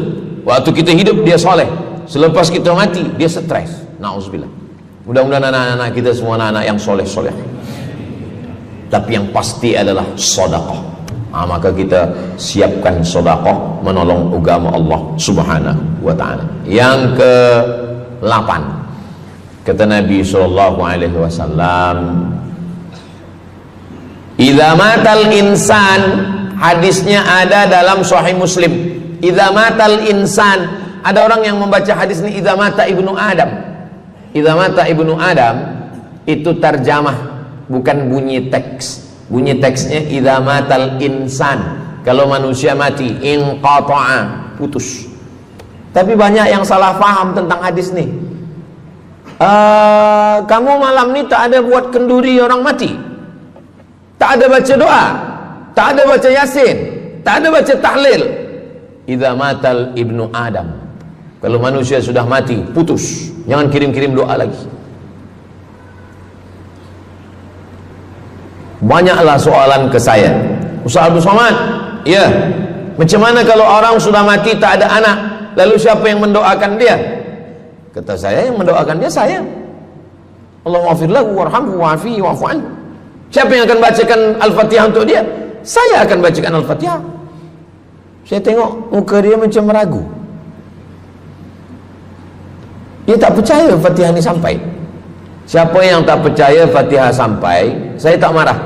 [SPEAKER 2] Waktu kita hidup dia soleh, selepas kita mati dia stres. Na'udzubillah. Mudah-mudahan anak-anak kita semua anak-anak yang soleh-soleh. Tapi yang pasti adalah sedekah. Maka kita siapkan sedekah menolong agama Allah Subhanahu wa ta'ala. Yang ke-8, kata Nabi SAW, idza matal insan, hadisnya ada dalam Sahih Muslim. Idza matal insan, ada orang yang membaca hadis ini idza mata ibnu Adam. Idza mata ibnu Adam itu tarjamah, bukan bunyi teks. Bunyi teksnya idza matal insan, kalau manusia mati, inqata'a, putus. Tapi banyak yang salah faham tentang hadis nih. Kamu malam ni tak ada buat kenduri orang mati, tak ada baca doa, tak ada baca yasin, tak ada baca tahlil. Idza matal ibnu Adam, kalau manusia sudah mati, putus. Jangan kirim-kirim doa lagi. Banyaklah soalan ke saya, Ustaz Abdul Somad, ya, macam mana kalau orang sudah mati tak ada anak, lalu siapa yang mendoakan dia? Kata saya, yang mendoakan dia saya. Allahumma ighfir lahu warhamhu wa'afihi wa'fu anhu. Siapa yang akan bacakan Al-Fatihah untuk dia? Saya akan bacakan Al-Fatihah. Saya tengok muka dia macam ragu. Dia tak percaya Fatihah ini sampai. Siapa yang tak percaya Fatihah sampai, saya tak marah.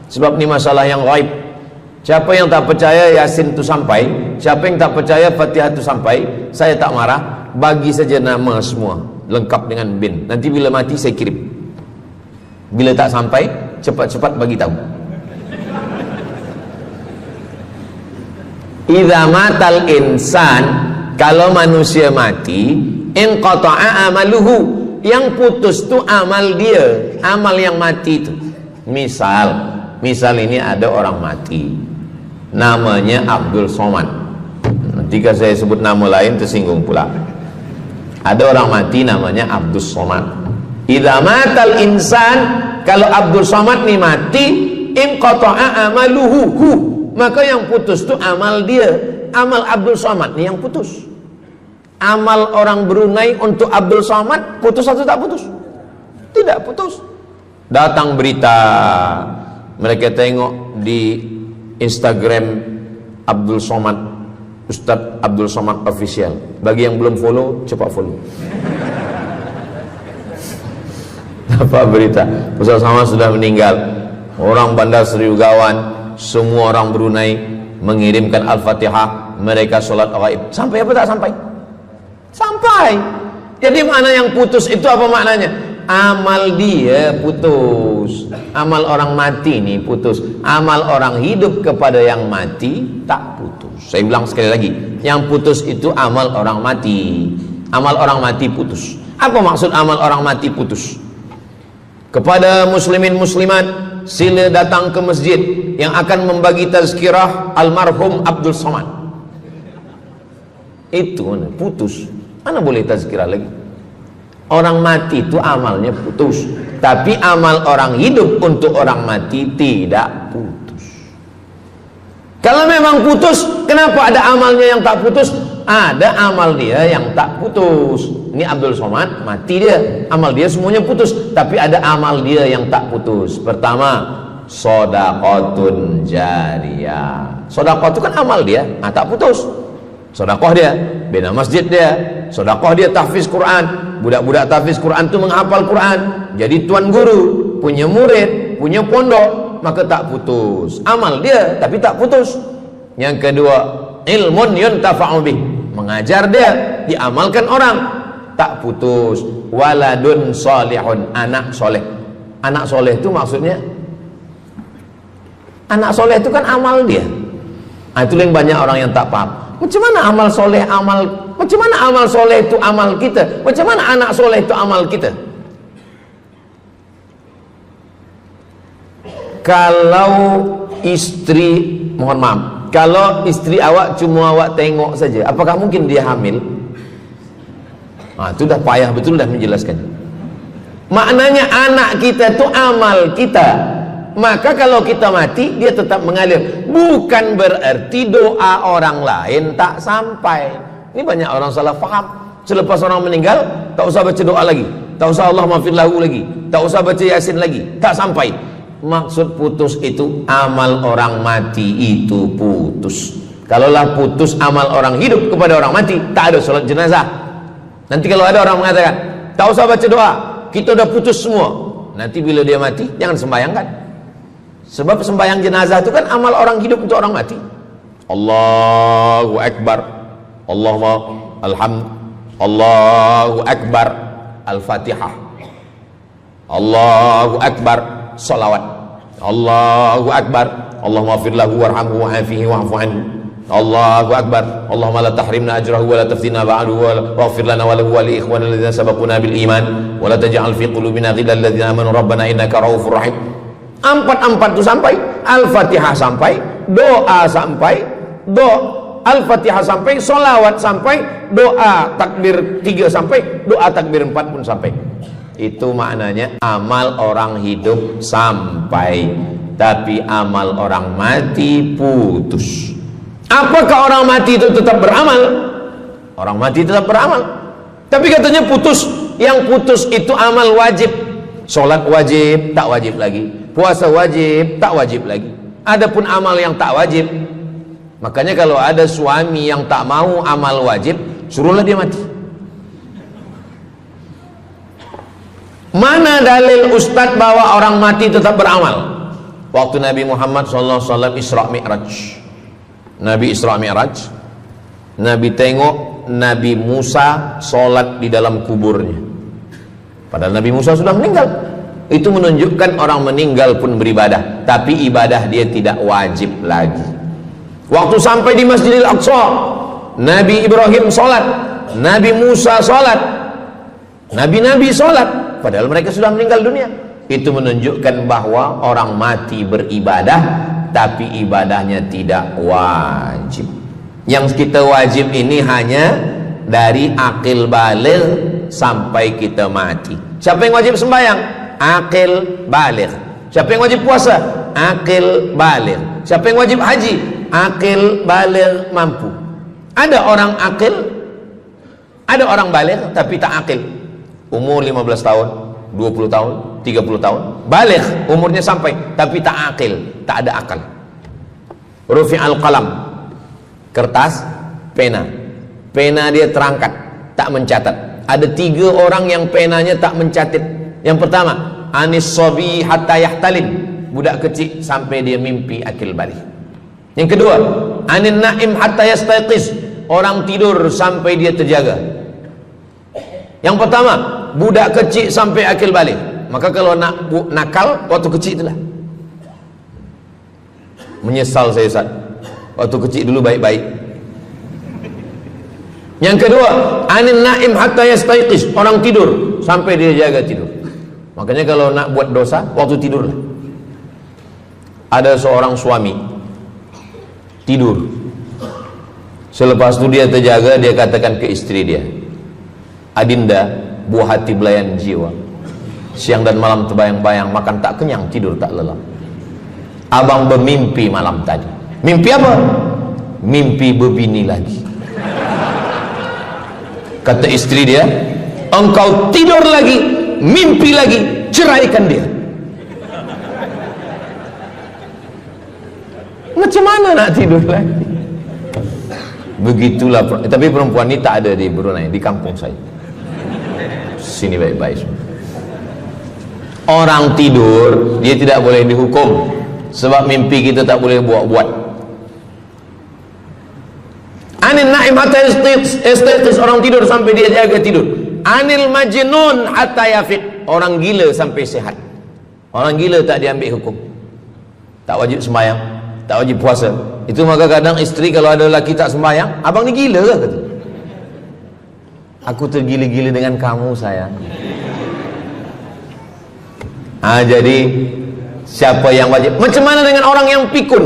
[SPEAKER 2] Sebab ni masalah yang ghaib. Siapa yang tak percaya Yasin itu sampai, siapa yang tak percaya Fatihah itu sampai, saya tak marah. Bagi saja nama semua, lengkap dengan bin. Nanti bila mati saya kirim. Bila tak sampai, cepat-cepat bagi tahu. Idza matal insan, kalau manusia mati, inqata'a amaluhu, yang putus tu amal dia, amal yang mati itu. Misal ini ada orang mati, namanya Abdul Somad. Jika saya sebut nama lain tersinggung pula. Ada orang mati namanya Abdul Somad. Idza matal insan, kalau Abdul Somad ni mati, inqata'a amaluhu, maka yang putus tu amal dia. Amal Abdul Somad ni yang putus. Amal orang Brunei untuk Abdul Somad putus atau tak putus? Tidak putus. Datang berita, mereka tengok di Instagram Abdul Somad, Ustadz Abdul Somad Official. Bagi yang belum follow, cepat follow. Dapat berita Ustadz Somad sudah meninggal. Orang Bandar Seri Begawan, semua orang Brunei mengirimkan Al-Fatihah, mereka sholat ghaib. Sampai apa tak sampai? Sampai. Jadi makna yang putus itu apa maknanya? Amal dia putus. Amal orang mati ini putus. Amal orang hidup kepada yang mati tak putus. Saya bilang sekali lagi, yang putus itu amal orang mati. Amal orang mati putus. Apa maksud amal orang mati putus? Kepada muslimin muslimat, sila datang ke masjid yang akan membagi tazkirah almarhum Abdul Somad. Itu mana? Putus. Mana boleh tazkirah lagi? Orang mati itu amalnya putus, tapi amal orang hidup untuk orang mati tidak putus. Kalau memang putus, kenapa ada amalnya yang tak putus? Ada amal dia yang tak putus. Ini Abdul Somad mati dia, amal dia semuanya putus, tapi ada amal dia yang tak putus. Pertama, shadaqatun jariyah. Sedekah itu kan amal dia, tak putus. Sedekah dia bina masjid dia, sedekah dia tahfiz Quran. Budak-budak tahfiz Quran itu menghafal Quran, jadi tuan guru, punya murid, punya pondok, maka tak putus. Amal dia tapi tak putus. Yang kedua, ilmun yuntafa'u bih, mengajar dia, diamalkan orang, tak putus. Waladun solihun, anak soleh. Anak soleh itu maksudnya, anak soleh itu kan amal dia. Itu yang banyak orang yang tak paham. Macam mana amal soleh, macam mana amal soleh itu amal kita? Macam mana anak soleh itu amal kita? Kalau istri, mohon maaf, kalau istri awak cuma awak tengok saja, apakah mungkin dia hamil? Itu dah payah betul dah menjelaskan. Maknanya anak kita itu amal kita. Maka kalau kita mati, dia tetap mengalir. Bukan berarti doa orang lain tak sampai. Ini banyak orang salah faham. Selepas orang meninggal, tak usah baca doa lagi, tak usah Allah maafir lahu lagi, tak usah baca Yasin lagi, tak sampai. Maksud putus itu amal orang mati itu putus. Kalaulah putus amal orang hidup kepada orang mati, tak ada salat jenazah. Nanti kalau ada orang mengatakan tak usah baca doa, kita udah putus semua, nanti bila dia mati jangan sembahyangkan. Sebab sembahyang jenazah itu kan amal orang hidup untuk orang mati. Allahu Akbar, Allahu Akbar, Al-Fatihah, Allahu Akbar, salawat, Allahu Akbar, Allahumma fir lahu warhamhu wa'afihi wa'fu anhu, Allahu Akbar, Allahumma la tahrimna ajrahu wa la taftina ba'dahu wa waghfir lana wa lahu wa li ikhwanina alladhina sabaquna bil iman wa la taj'al fi qulubina ghillan lil ladzina amanu rabbana innaka ra'ufur rahim. Empat itu sampai, Al-Fatihah sampai, doa sampai, Al-Fatihah sampai, solawat sampai, doa takbir 3 sampai, doa takbir 4 pun sampai. Itu maknanya amal orang hidup sampai, tapi amal orang mati putus. Apakah orang mati itu tetap beramal? Orang mati tetap beramal, tapi katanya putus. Yang putus itu amal wajib. Sholat wajib, tak wajib lagi. Puasa wajib, tak wajib lagi. Adapun amal yang tak wajib, makanya kalau ada suami yang tak mau amal wajib, suruhlah dia mati. Mana dalil ustadz bahwa orang mati tetap beramal? Waktu Nabi Muhammad SAW Isra Mi'raj, Nabi Isra Mi'raj, Nabi tengok Nabi Musa sholat di dalam kuburnya. Padahal Nabi Musa sudah meninggal. Itu menunjukkan orang meninggal pun beribadah, tapi ibadah dia tidak wajib lagi. Waktu sampai di Masjidil Aqsa, Nabi Ibrahim sholat, Nabi Musa sholat, Nabi-Nabi sholat, padahal mereka sudah meninggal dunia. Itu menunjukkan bahwa orang mati beribadah, tapi ibadahnya tidak wajib. Yang kita wajib ini hanya dari akil baligh sampai kita mati. Siapa yang wajib sembahyang? Akil baligh. Siapa yang wajib puasa? Akil baligh. Siapa yang wajib haji? Akil baligh mampu. Ada orang akil, ada orang baligh tapi tak akil. Umur 15 tahun, 20 tahun, 30 tahun, baligh umurnya sampai tapi tak akil, tak ada akal. Rufi'al qalam, kertas, pena. Pena dia terangkat, tak mencatat. Ada 3 orang yang penanya tak mencatat. Yang pertama, anis sobi hatta yahtalim, budak kecil sampai dia mimpi akil balik. Yang kedua, anin naim hatta yastayqiz, orang tidur sampai dia terjaga. Yang pertama, budak kecil sampai akil balik. Maka kalau nak nakal waktu kecil itulah. Menyesal saya Ustaz, waktu kecil dulu baik-baik. Yang kedua, anin naim hatta yastayqiz, orang tidur sampai dia jaga tidur. Makanya kalau nak buat dosa waktu tidurlah. Ada seorang suami tidur, selepas itu dia terjaga, dia katakan ke istri dia, Adinda, buah hati belayan jiwa, siang dan malam terbayang-bayang, makan tak kenyang, tidur tak lelap. Abang bermimpi malam tadi. Mimpi apa? Mimpi berbini lagi. Kata istri dia, engkau tidur lagi, mimpi lagi, ceraikan dia. Macam mana nak tidur lagi? Begitulah. Tapi perempuan ini tak ada di Brunei, di kampung saya. Sini baik-baik. Orang tidur, dia tidak boleh dihukum, sebab mimpi kita tak boleh buat-buat. Anin naim hatta yastayqis, orang tidur sampai dia jaga tidur. Anil majnun hatta yafiq, orang gila sampai sehat. Orang gila tak diambil hukum, tak wajib sembahyang, tak wajib puasa. Itu maka kadang isteri kalau ada lelaki tak sembahyang, abang ni gila ke? Kata, aku tergila-gila dengan kamu sayang. Jadi siapa yang wajib? Macam mana dengan orang yang pikun,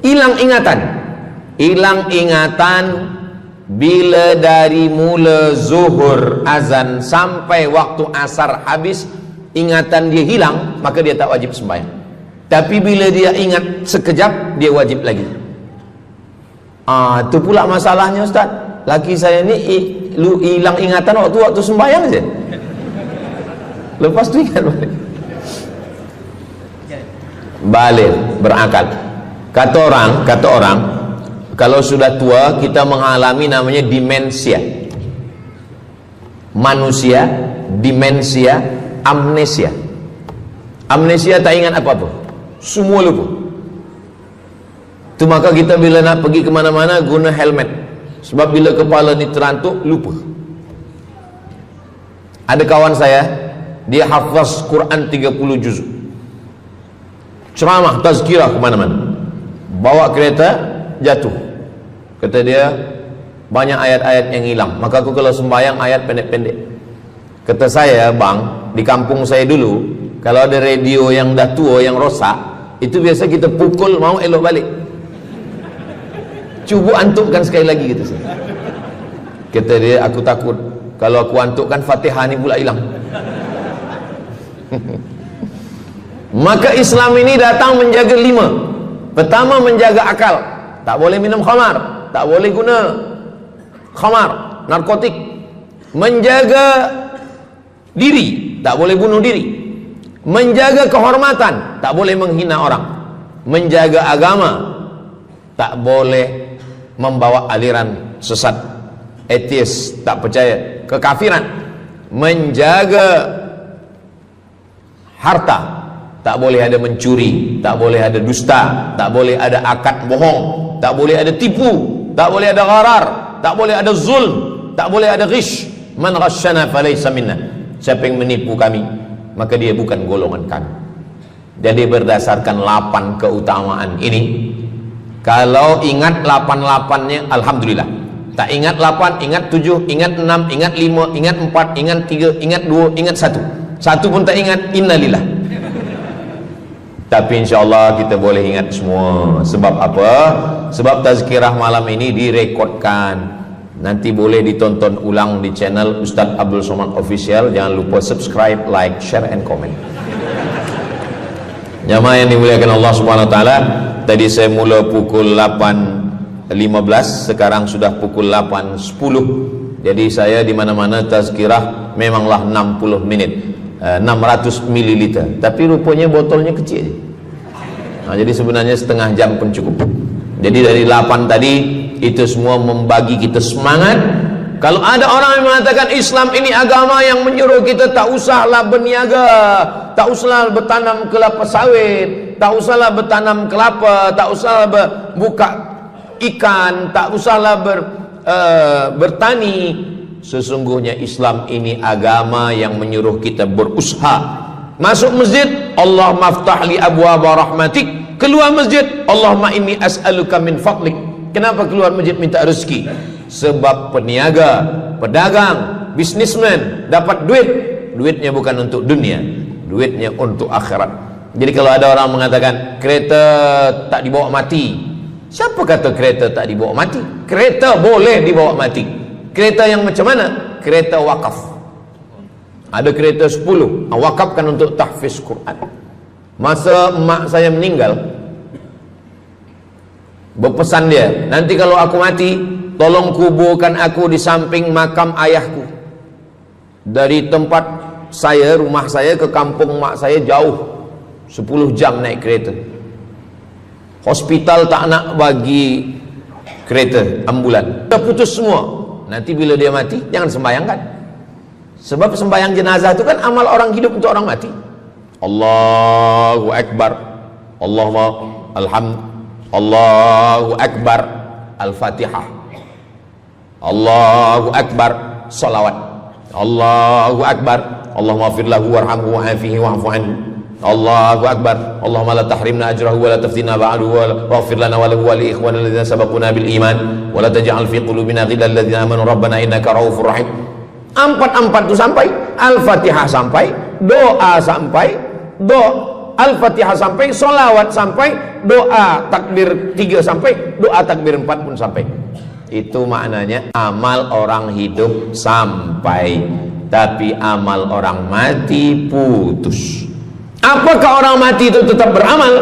[SPEAKER 2] hilang ingatan? Hilang ingatan bila dari mula zuhur azan sampai waktu asar habis, ingatan dia hilang, maka dia tak wajib sembahyang. Tapi bila dia ingat sekejap, dia wajib lagi. Itu pula masalahnya Ustaz. Laki saya ni hilang ingatan waktu sembahyang saja. Lepas tu ingat balik berakal. Kata orang kalau sudah tua kita mengalami namanya demensia. Manusia demensia, amnesia. Amnesia tak ingat apa-apa, semua lupa. Itu maka kita bila nak pergi ke mana-mana guna helmet, sebab bila kepala ni terantuk lupa. Ada kawan saya, dia hafaz Quran 30 juz, ceramah tazkirah ke mana-mana, bawa kereta jatuh. Kata dia banyak ayat-ayat yang hilang, maka aku kalau sembahyang ayat pendek-pendek. Kata saya, bang, di kampung saya dulu kalau ada radio yang dah tua yang rosak, itu biasa kita pukul mau elok balik. Cuba antukkan sekali lagi, kata saya. Kata dia, aku takut kalau aku antukkan Fatihah ni pula hilang. Maka Islam ini datang menjaga 5. Pertama, menjaga akal. Tak boleh minum khamar, tak boleh guna khamar, narkotik. Menjaga diri, tak boleh bunuh diri. Menjaga kehormatan, tak boleh menghina orang. Menjaga agama, tak boleh membawa aliran sesat, ateis, tak percaya, kekafiran. Menjaga harta, tak boleh ada mencuri, tak boleh ada dusta, tak boleh ada akad bohong, tak boleh ada tipu, tak boleh ada gharar, tak boleh ada zulm, tak boleh ada ghish. Man ghasyana falaysa minna, siapa yang menipu kami maka dia bukan golongan kami. Jadi berdasarkan 8 keutamaan ini, kalau ingat 8-8-nya alhamdulillah. Tak ingat 8, ingat 7, ingat 6, ingat 5, ingat 4, ingat 3, ingat 2, ingat 1. Satu pun tak ingat, innalillah. Tapi insyaAllah kita boleh ingat semua. Sebab apa? Sebab tazkirah malam ini direkodkan. Nanti boleh ditonton ulang di channel Ustaz Abdul Somad Official. Jangan lupa subscribe, like, share, and comment. Jamaah yang dimuliakan Allah Subhanahu Wa Taala, tadi saya mula pukul 8.15, sekarang sudah pukul 8.10. Jadi saya di mana-mana tazkirah memanglah 60 menit, 600 ml. Tapi rupanya botolnya kecil. Jadi sebenarnya setengah jam pun cukup. Jadi dari 8 tadi itu semua membagi kita semangat. Kalau ada orang yang mengatakan Islam ini agama yang menyuruh kita tak usahlah berniaga, tak usahlah bertanam kelapa sawit, tak usahlah bertanam kelapa, tak usahlah buka ikan, tak usahlah bertani. Sesungguhnya Islam ini agama yang menyuruh kita berusaha. Masuk masjid, Allah maftah li abwaaba rahmatik. Keluar masjid, Allahumma inni as'aluka min fadlik. Kenapa keluar masjid minta rezeki? Sebab peniaga, pedagang, bisnismen dapat duit. Duitnya bukan untuk dunia, duitnya untuk akhirat. Jadi kalau ada orang mengatakan kereta tak dibawa mati, siapa kata kereta tak dibawa mati? Kereta boleh dibawa mati. Kereta yang macam mana? Kereta wakaf. Ada kereta 10, wakafkan untuk tahfiz Quran. Masa emak saya meninggal, berpesan dia, nanti kalau aku mati, tolong kuburkan aku di samping makam ayahku. Dari tempat saya, rumah saya ke kampung mak saya jauh, 10 jam naik kereta. Hospital tak nak bagi kereta ambulan, dah putus semua. Nanti bila dia mati, jangan sembayangkan. Sebab sembayang jenazah itu kan amal orang hidup untuk orang mati. Allahu Akbar, Allahu Akbar, Al-Fatihah. Allahu Akbar, salawat. Allahu Akbar, Allahumma fir lahu warhamhu wa'afihi wa'fu anhu. Allahu Akbar, Allahumma la tahrimna ajrahu wa la taftina ba'dahu wa waghfir lana wa lahu wa li ikhwana alladhina sabaquna bil iman wa la taj'al fi qulubina ghillan lil ladzina amanu rabbana innaka ra'ufur rahim. Empat itu sampai, Al-Fatihah sampai, doa sampai, Al-Fatihah sampai, solawat sampai, doa takbir 3 sampai, doa takbir 4 pun sampai. Itu maknanya amal orang hidup sampai, tapi amal orang mati putus. Apakah orang mati itu tetap beramal?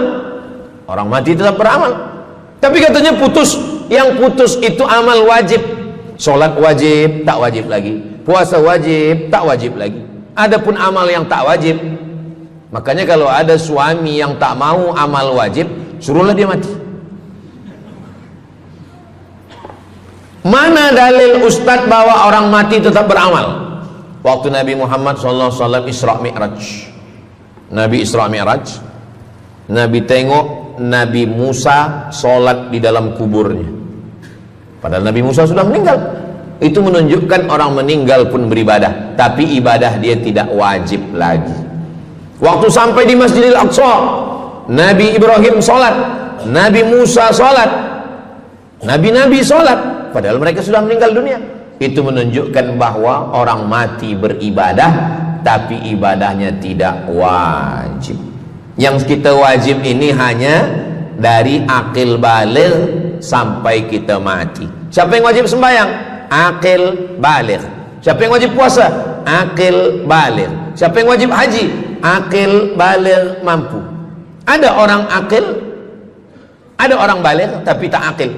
[SPEAKER 2] Orang mati tetap beramal, tapi katanya putus. Yang putus itu amal wajib. Sholat wajib, tak wajib lagi. Puasa wajib, tak wajib lagi. Adapun amal yang tak wajib, makanya kalau ada suami yang tak mau amal wajib, suruhlah dia mati. Mana dalil Ustadz bahwa orang mati tetap beramal? Waktu Nabi Muhammad SAW Isra Mi'raj, Nabi Isra Mi'raj, Nabi tengok Nabi Musa sholat di dalam kuburnya, padahal Nabi Musa sudah meninggal. Itu menunjukkan orang meninggal pun beribadah, tapi ibadah dia tidak wajib lagi. Waktu sampai di Masjidil Aqsa, Nabi Ibrahim sholat, Nabi Musa sholat, Nabi-Nabi sholat, padahal mereka sudah meninggal dunia. Itu menunjukkan bahwa orang mati beribadah, tapi ibadahnya tidak wajib. Yang kita wajib ini hanya dari akil baligh sampai kita mati. Siapa yang wajib sembahyang? Akil baligh. Siapa yang wajib puasa? Akil baligh. Siapa yang wajib haji? Akil baligh mampu. Ada orang akil, ada orang baligh tapi tak akil.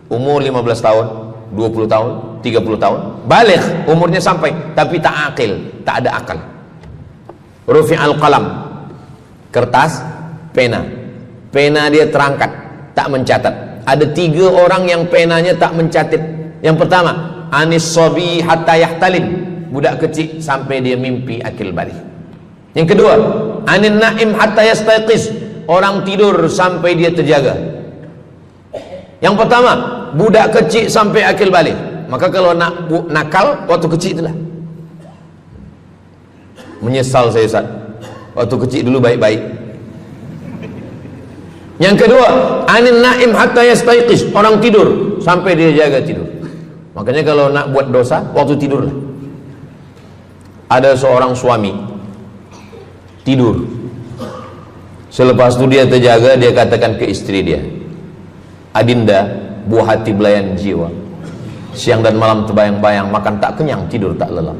[SPEAKER 2] Umur 15 tahun, 20 tahun, 30 tahun, baligh umurnya sampai, tapi tak akil, tak ada akal. Rufi'al qalam, kertas, pena dia terangkat, tak mencatat. Ada 3 orang yang penanya tak mencatat. Yang pertama, anis sobi hatta yahtalim, budak kecil sampai dia mimpi akil balik. Yang kedua, anin naim hatta yastayqiz, orang tidur sampai dia terjaga. Yang pertama, budak kecil sampai akil balik. Maka kalau nak nakal waktu kecil itulah. Menyesal saya Ustaz, waktu kecil dulu baik-baik. Yang kedua, anin naim hatta yastayqiz, orang tidur sampai dia jaga tidur. Makanya kalau nak buat dosa, waktu tidurlah. Ada seorang suami tidur, selepas itu dia terjaga, dia katakan ke istri dia, Adinda, buah hati belayan jiwa, siang dan malam terbayang-bayang, makan tak kenyang, tidur tak lelap.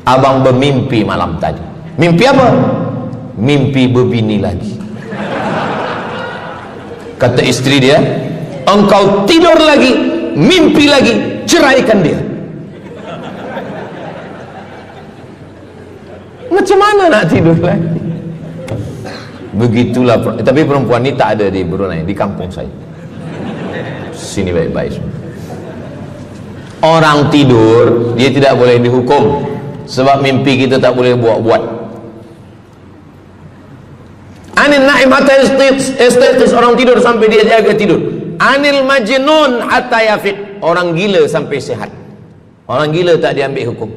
[SPEAKER 2] Abang bermimpi malam tadi. Mimpi apa? Mimpi berbini lagi. Kata istri dia, engkau tidur lagi, mimpi lagi, ceraikan dia. Macam mana nak tidur lagi? Begitulah. Tapi perempuan ini tak ada di Brunei, di kampung saya. Sini baik-baik. Orang tidur, dia tidak boleh dihukum, sebab mimpi kita tak boleh buat-buat. Anil naim hatta yastayqiz, orang tidur sampai dia jaga tidur. Anil majnun hatta yafiq, orang gila sampai sehat. Orang gila tak diambil hukum,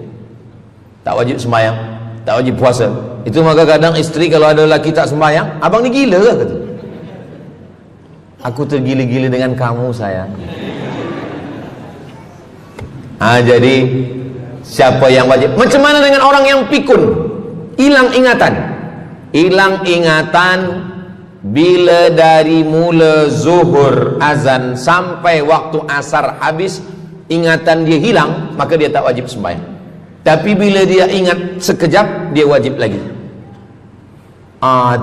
[SPEAKER 2] tak wajib sembahyang, tak wajib puasa. Itu maka kadang isteri kalau ada lelaki tak sembahyang, abang ni gila ke? Kata, aku tergila-gila dengan kamu sayang. Jadi siapa yang wajib? Macam mana dengan orang yang pikun, hilang ingatan? Hilang ingatan bila dari mula zuhur azan sampai waktu asar habis, ingatan dia hilang, maka dia tak wajib sembahyang. Tapi bila dia ingat sekejap, dia wajib lagi.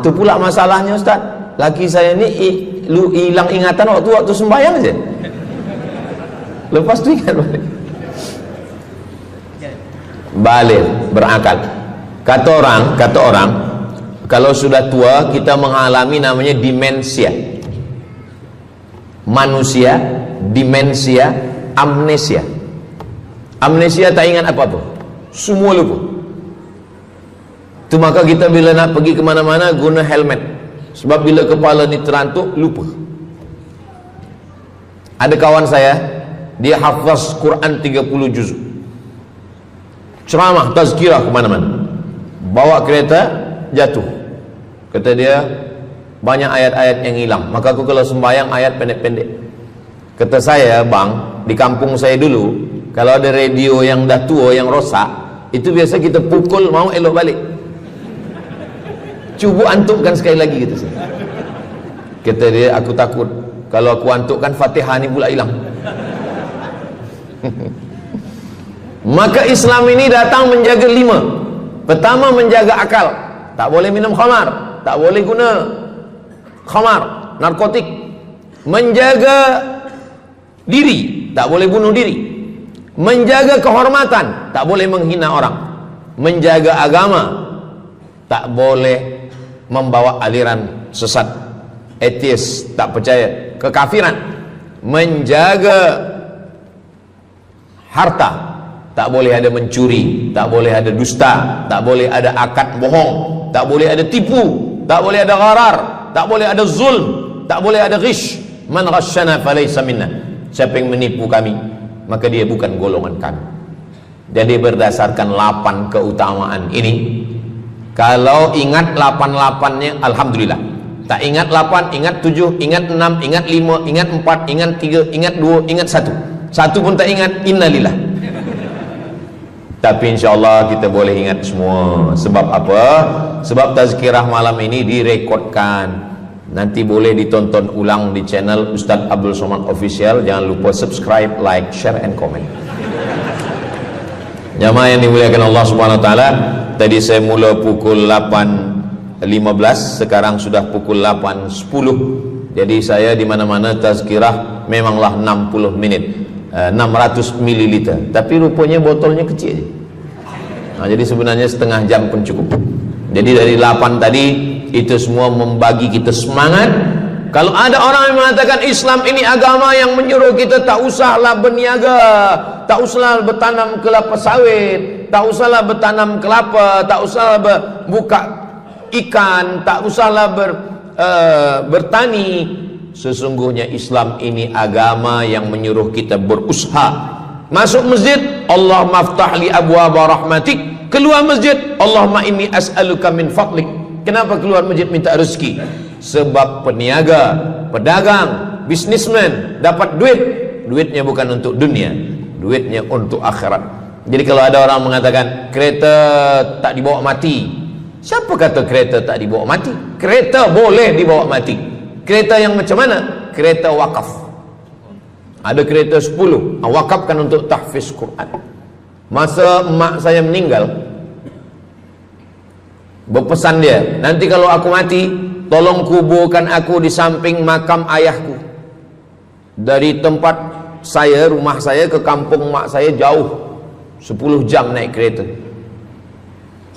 [SPEAKER 2] Itu pula masalahnya Ustaz. Laki saya ni hilang ingatan waktu sembahyang aja. Lepas tu ingat balik. Balik, berakal. Kata orang, kalau sudah tua kita mengalami namanya demensia. Manusia, demensia, amnesia. Amnesia tak ingat apa-apa, semua lupa. Itu maka kita bila nak pergi kemana-mana guna helmet, sebab bila kepala ni terantuk lupa. Ada kawan saya Dia hafaz Quran 30 juz. Ceramah tazkirah kemana-mana. Bawa kereta, jatuh. Kata dia, banyak ayat-ayat yang hilang. Maka aku kalau sembahyang ayat pendek-pendek. Kata saya, bang, di kampung saya dulu, kalau ada radio yang dah tua, yang rosak, itu biasa kita pukul, mau elok balik. Cuba antukkan sekali lagi, kata saya. Kata dia, aku takut kalau aku antukkan Fatihah ni pula hilang. Maka Islam ini datang menjaga 5. Pertama, menjaga akal. Tak boleh minum khamar, tak boleh guna khamar, narkotik. Menjaga diri, tak boleh bunuh diri. Menjaga kehormatan, tak boleh menghina orang. Menjaga agama, tak boleh membawa aliran sesat, ateis, tak percaya, kekafiran. Menjaga harta, tak boleh ada mencuri, tak boleh ada dusta, tak boleh ada akad bohong, tak boleh ada tipu, tak boleh ada gharar, tak boleh ada zulm, tak boleh ada ghish. Man ghasyana falaysa minna. Siapa yang menipu kami, maka dia bukan golongan kami. Jadi berdasarkan 8 keutamaan ini, kalau ingat 8-8-nya, alhamdulillah. Tak ingat 8, ingat 7, ingat 6, ingat 5, ingat 4, ingat 3, ingat 2, ingat 1. Satu pun tak ingat, innalillah. Tapi insyaAllah kita boleh ingat semua. Sebab apa? Sebab tazkirah malam ini direkodkan. Nanti boleh ditonton ulang di channel Ustaz Abdul Somad Official. Jangan lupa subscribe, like, share, and comment. Jamaah yang dimuliakan Allah Subhanahu Wa Taala, tadi saya mula pukul 8.15, sekarang sudah pukul 8.10. Jadi saya di mana-mana tazkirah memanglah 60 menit, 600 ml. Tapi rupanya botolnya kecil. Nah, jadi sebenarnya setengah jam pun cukup. Jadi dari 8 tadi itu semua membagi kita semangat. Kalau ada orang yang mengatakan Islam ini agama yang menyuruh kita tak usahlah berniaga, tak usahlah bertanam kelapa sawit, tak usahlah bertanam kelapa, tak usahlah buka ikan, tak usahlah bertani. Sesungguhnya Islam ini agama yang menyuruh kita berusaha. Masuk masjid, Allah maftah li abwaba rahmatik. Keluar masjid, Allahumma inni as'aluka min fadlik. Kenapa keluar masjid minta rezeki? Sebab peniaga, pedagang, bisnismen dapat duit. Duitnya bukan untuk dunia, duitnya untuk akhirat. Jadi kalau ada orang mengatakan kereta tak dibawa mati, siapa kata kereta tak dibawa mati? Kereta boleh dibawa mati. Kereta yang macam mana? Kereta wakaf. Ada kereta 10, wakafkan untuk tahfiz Quran. Masa emak saya meninggal, berpesan dia, nanti kalau aku mati, tolong kuburkan aku di samping makam ayahku. Dari tempat saya, rumah saya ke kampung mak saya jauh, 10 jam naik kereta.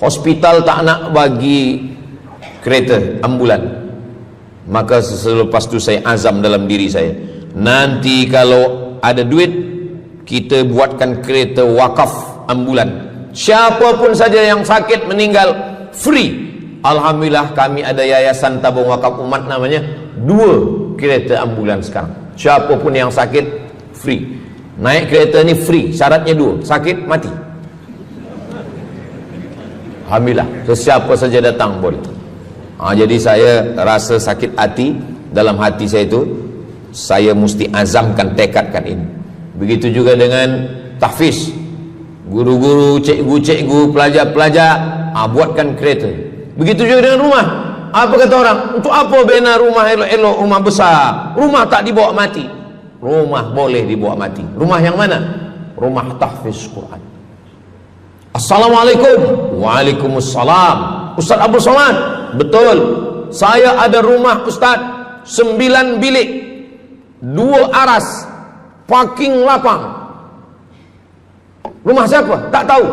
[SPEAKER 2] Hospital tak nak bagi kereta ambulan. Maka selepas itu saya azam dalam diri saya, nanti kalau ada duit, kita buatkan kereta wakaf ambulan. Siapapun saja yang sakit meninggal, free. Alhamdulillah kami ada yayasan tabung wakaf umat namanya, 2 kereta ambulan sekarang. Siapapun yang sakit, free. Naik kereta ni free, syaratnya 2, sakit mati. Alhamdulillah, sesiapa saja datang boleh. Jadi saya rasa sakit hati. Dalam hati saya itu, saya mesti azamkan, tekadkan ini. Begitu juga dengan tahfiz. Guru-guru, cikgu-cikgu, pelajar-pelajar, buatkan kereta. Begitu juga dengan rumah. Apa kata orang? Untuk apa bina rumah elok-elok, rumah besar? Rumah tak dibawa mati. Rumah boleh dibawa mati. Rumah yang mana? Rumah tahfiz Quran. Assalamualaikum. Waalaikumsalam. Ustaz Abdul Somad, betul. Saya ada rumah Ustaz, 9 bilik, 2 aras, parking lapang. Rumah siapa? Tak tahu.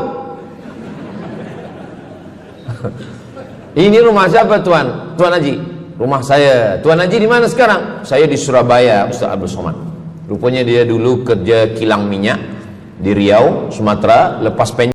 [SPEAKER 2] Ini rumah siapa Tuan? Tuan Haji. Rumah saya. Tuan Haji di mana sekarang? Saya di Surabaya, Ustaz Abdul Somad. Rupanya dia dulu kerja kilang minyak di Riau, Sumatera, lepas pensiun